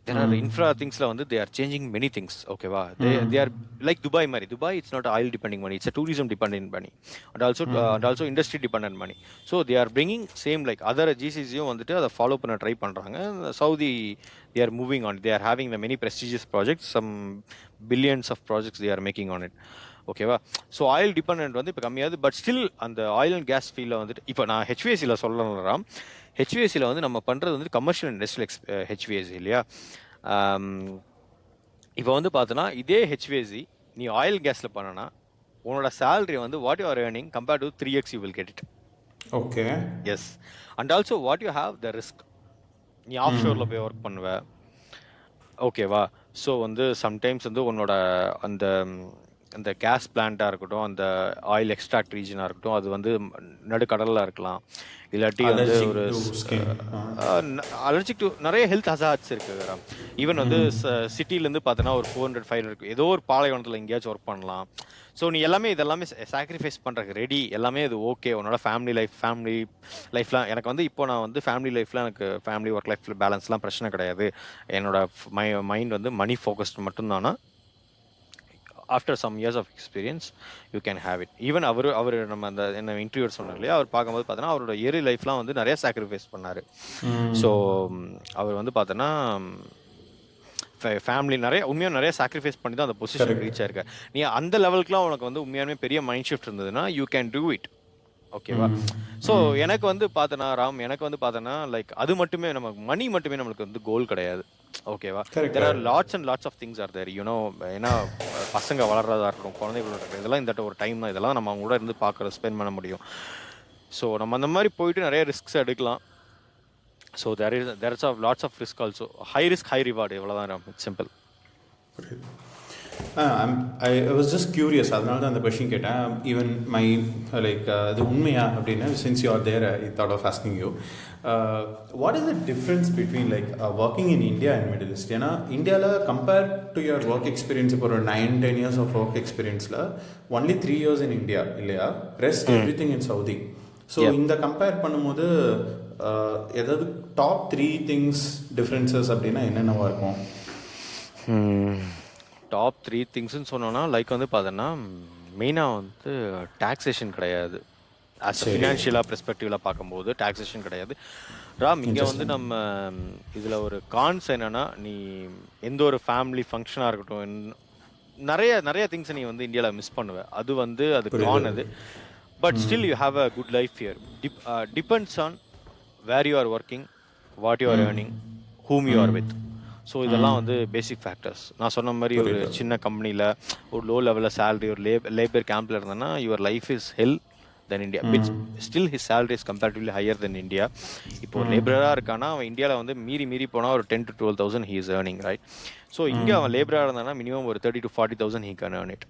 there are infra thingsல வந்து they are changing many things. ஓகேவா. they are like Dubai மாதிரி. Dubai it's not oil depending money, it's a tourism dependent money, and also industry dependent money. So they are bringing same like other GCCயும் வந்துட்டு அதை follow பண்ண try பண்ணுறாங்க. Saudi they are moving on, they are having the many prestigious projects, some billions of projects they are making on it. ஓகேவா. So oil depend வந்து இப்போ கம்மியாகுது. But still அந்த oil and case ஃபீல்டில் வந்துட்டு இப்போ நான் ஹெச்விஎஸ்சியில் சொல்லலாம். ஹெச்விஎஸ்சியில் வந்து நம்ம பண்ணுறது வந்து கமர்ஷியல் இண்டஸ்ட்ரியல் ஹெச்விஎஸ்சி இல்லையா. இப்போ வந்து பார்த்தோன்னா இதே ஹெச்விஎஸ்சி நீ ஆயில் கேஸில் பண்ணனா உன்னோட சேலரி வந்து what you are earning compared to 3x you will get it. Okay. Yes. And also what you have the risk. நீ ஆஃப் ஷோரில் போய் ஒர்க் பண்ணுவ. ஓகேவா. ஸோ வந்து சம்டைம்ஸ் வந்து உன்னோட அந்த இந்த கேஸ் பிளான்ட்டாக இருக்கட்டும், அந்த ஆயில் எக்ஸ்ட்ராக்ட் ரீஜனாக இருக்கட்டும், அது வந்து நடுக்கடலில் இருக்கலாம். இல்லாட்டி வந்து அலர்ஜிக் ஒரு டு ஸ்கின். அலர்ஜிக் டு நிறைய ஹெல்த் ஹசார்ட்ஸ் இருக்குது. ஈவன் வந்து சிட்டிலேருந்து பார்த்தோன்னா ஒரு 400-500 ஏதோ ஒரு பாலைவனத்தில் எங்கேயாச்சும் ஒர்க் பண்ணலாம். ஸோ நீ இதெல்லாமே சாக்ரிஃபைஸ் பண்ணுறதுக்கு ரெடி, எல்லாமே அது ஓகே. உன்னோட ஃபேமிலி லைஃப்லாம் எனக்கு வந்து இப்போ நான் வந்து ஃபேமிலி லைஃப்பில் எனக்கு ஃபேமிலி ஒர்க் லைஃப் பேலன்ஸ்லாம் பிரச்சனை கிடையாது. என்னோட மைண்ட் வந்து மணி ஃபோக்கஸ்டு மட்டும்தானா, after some years of experience you can have it. Even our நம்ம அந்த என்ன இன்டர்வியூர் சொன்னார் இல்லையா, அவர் பார்க்கும்போது பார்த்தோன்னா அவரோட ஏரி லைஃப்லாம் வந்து நிறைய சாக்ரிஃபைஸ் பண்ணார். ஸோ அவர் வந்து பார்த்தோன்னா ஃபேமிலி உண்மையாக நிறைய சாக்ரிஃபைஸ் பண்ணி தான் அந்த பொசிஷன் ரீச் ஆயிருக்க. நீ அந்த லெவலுக்குலாம் உனக்கு வந்து உண்மையாலுமே பெரிய மைண்ட் ஷிஃப்ட் இருந்ததுன்னா யூ கேன் டூ இட். ஓகேவா? ஸோ எனக்கு வந்து பார்த்தோன்னா எனக்கு வந்து பார்த்தோன்னா லைக் அது மட்டுமே நமக்கு மணி மட்டுமே நம்மளுக்கு வந்து கோல் கிடையாது. ஓகேவா? There are lots and lots of things are there you know. ஏன்னா பசங்க வளர்றதா இருக்கட்டும், குழந்தைகளோட இருக்கட்டும், இதெல்லாம் இந்த ஒரு டைம் தான், இதெல்லாம் நம்ம அவங்க கூட இருந்து பார்க்குற ஸ்பெண்ட் பண்ண முடியும். ஸோ நம்ம அந்த மாதிரி போயிட்டு நிறைய ரிஸ்க்ஸ் எடுக்கலாம். So there is lots of risk also. High risk, high reward. எவ்வளோதான், it's simple. I was just curious, அதனால தான் அந்த கொஷின் கேட்டேன். ஈவன் மை லைக் அது உண்மையா அப்படின்னு, since you are there I thought of asking you what is the difference between like working in India and Middle East? ஏன்னா இந்தியாவில் compare to your work experience, இப்போ ஒரு 9-10 years ஆஃப் ஒர்க் எக்ஸ்பீரியன்ஸில் only 3 years in India இல்லையா, rest everything in Saudi. So இந்த compare பண்ணும்போது ஏதாவது top 3 things differences அப்படின்னா என்னென்னவா இருக்கும்? டாப் 3 திங்ஸ்ன்னு சொன்னோன்னா லைக் வந்து பார்த்தோன்னா மெயினாக வந்து டாக்ஸேஷன் கிடையாது. ஆஸ் ஃபினான்ஷியலாக பெர்ஸ்பெக்டிவில் பார்க்கும்போது டாக்ஸேஷன் கிடையாது. இங்கே வந்து நம்ம இதில் ஒரு கான்ஸ் என்னென்னா, நீ எந்த ஒரு ஃபேமிலி ஃபங்க்ஷனாக இருக்கட்டும், நிறைய திங்ஸை நீ வந்து இந்தியாவில் மிஸ் பண்ணுவேன். அது வந்து அது கான் அது. But still you have a good life here. Depends on where you are working, what you are earning, whom you are with. So இதெல்லாம் வந்து பேசிக் ஃபேக்டர்ஸ். நான் சொன்ன மாதிரி ஒரு சின்ன கம்பெனியில் ஒரு லோ லெவலில் சேலரி, ஒரு லேபர் கேம்பில் இருந்தேன்னா your life is hell then India. Which still his salary is comparatively higher then India. இப்போ ஒரு லேபராக இருக்கானா அவன் இந்தியாவில் வந்து மீறி போனால் ஒரு 10,000 to 12,000 he is earning, right? So இங்கே அவன் லேபராக இருந்தானா மினிமம் ஒரு 30,000 to 40,000 he can earn it.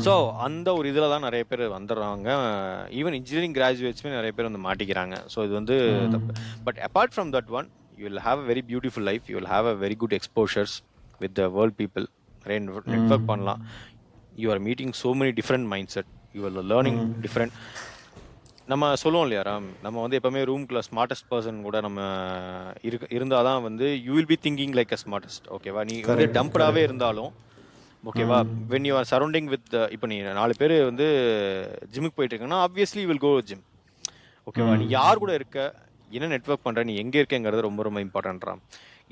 So அந்த ஒரு இதில் தான் நிறைய பேர் வந்துடுறாங்க. ஈவன் இன்ஜினியரிங் கிராஜுவேட்ஸுமே நிறைய பேர் வந்து மாட்டிக்கிறாங்க. ஸோ இது வந்து தப்பு. But apart from that one, you will have a very beautiful life, you will have a very good exposures with the world people. Network பண்ணலாம். You are meeting so many different mindset, you are learning different. நம்ம சொல்லுவோம் இல்லையா ராம், நம்ம வந்து எப்பவுமே ரூம்குள்ள smartest person கூட நம்ம இருந்தாதான் வந்து you will be thinking like a smartest. ஓகேவா? நீ வந்து டம்ப்டாவே இருந்தாலும் ஓகேவா, when you are surrounding with இப்போ நீ 4 பேர் வந்து ஜிம்முக்கு போயிட்டு இருக்கீங்கன்னா ஆப்வியஸ்லி வில் கோ ஜிம். ஓகேவா? நீ யார் கூட இருக்க, என்ன நெட்வொர்க் பண்ணுற, நீ எங்கே இருக்கேங்கிறது ரொம்ப ரொம்ப இம்பார்ட்டன்ட்றான்.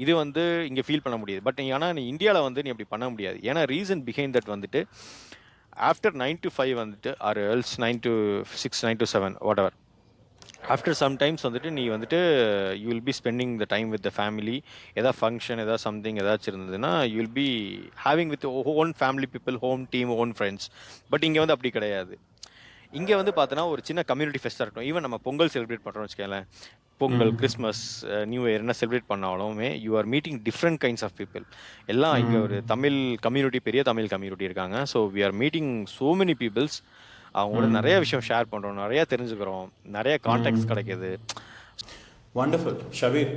இது வந்து இங்கே ஃபீல் பண்ண முடியாது. பட் ஆனால் நீ இந்தியாவில் வந்து நீ அப்படி பண்ண முடியாது. ஏன்னா ரீசன் பிஹைண்ட் தட் வந்துட்டு ஆஃப்டர் 9 to 5 வந்துட்டு or else 9 to 6, 9 to 7 what ever, after sometimes வந்துட்டு நீ வந்துட்டு you will B spending the time with the family. ஏதாவது ஃபங்க்ஷன், ஏதாவது சம்திங் ஏதாச்சும் இருந்ததுன்னா you will be having with own family people, home team, own friends. But இங்கே வந்து அப்படி கிடையாது. இங்கே வந்து பார்த்தோன்னா ஒரு சின்ன கம்யூனிட்டி ஃபெஸ்ட்டாக இருக்கட்டும், ஈவன் நம்ம பொங்கல் செலிப்ரேட் பண்ணுறோம்னு வச்சுக்கோங்களேன், பொங்கல், கிறிஸ்மஸ், நியூ இயர் என்ன செலிப்ரேட் பண்ணாலுமே you are meeting different kinds of people. எல்லாம் இங்கே ஒரு தமிழ் கம்யூனிட்டி, பெரிய தமிழ் கம்யூனிட்டி இருக்காங்க. So we are meeting so many peoples. அவங்களோட நிறைய விஷயம் ஷேர் பண்ணுறோம், நிறையா தெரிஞ்சுக்கிறோம், நிறைய கான்டாக்ட்ஸ் கிடைக்கிது. Wonderful. Shabir,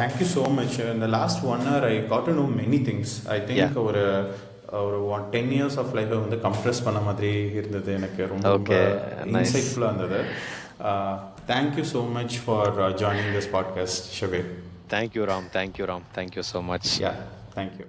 thank you so much. In the last 1 hour, I got to know many things. I think ஒரு 10 years of life வந்து கம்ப்ரெஸ் பண்ண மாதிரி இருந்தது. எனக்கு ரொம்ப இன்சைட்ஃபுல்லாக இருந்தது. Thank you so much for joining this podcast, Shabir. Thank you, Ram. Thank you so much. Yeah, thank you.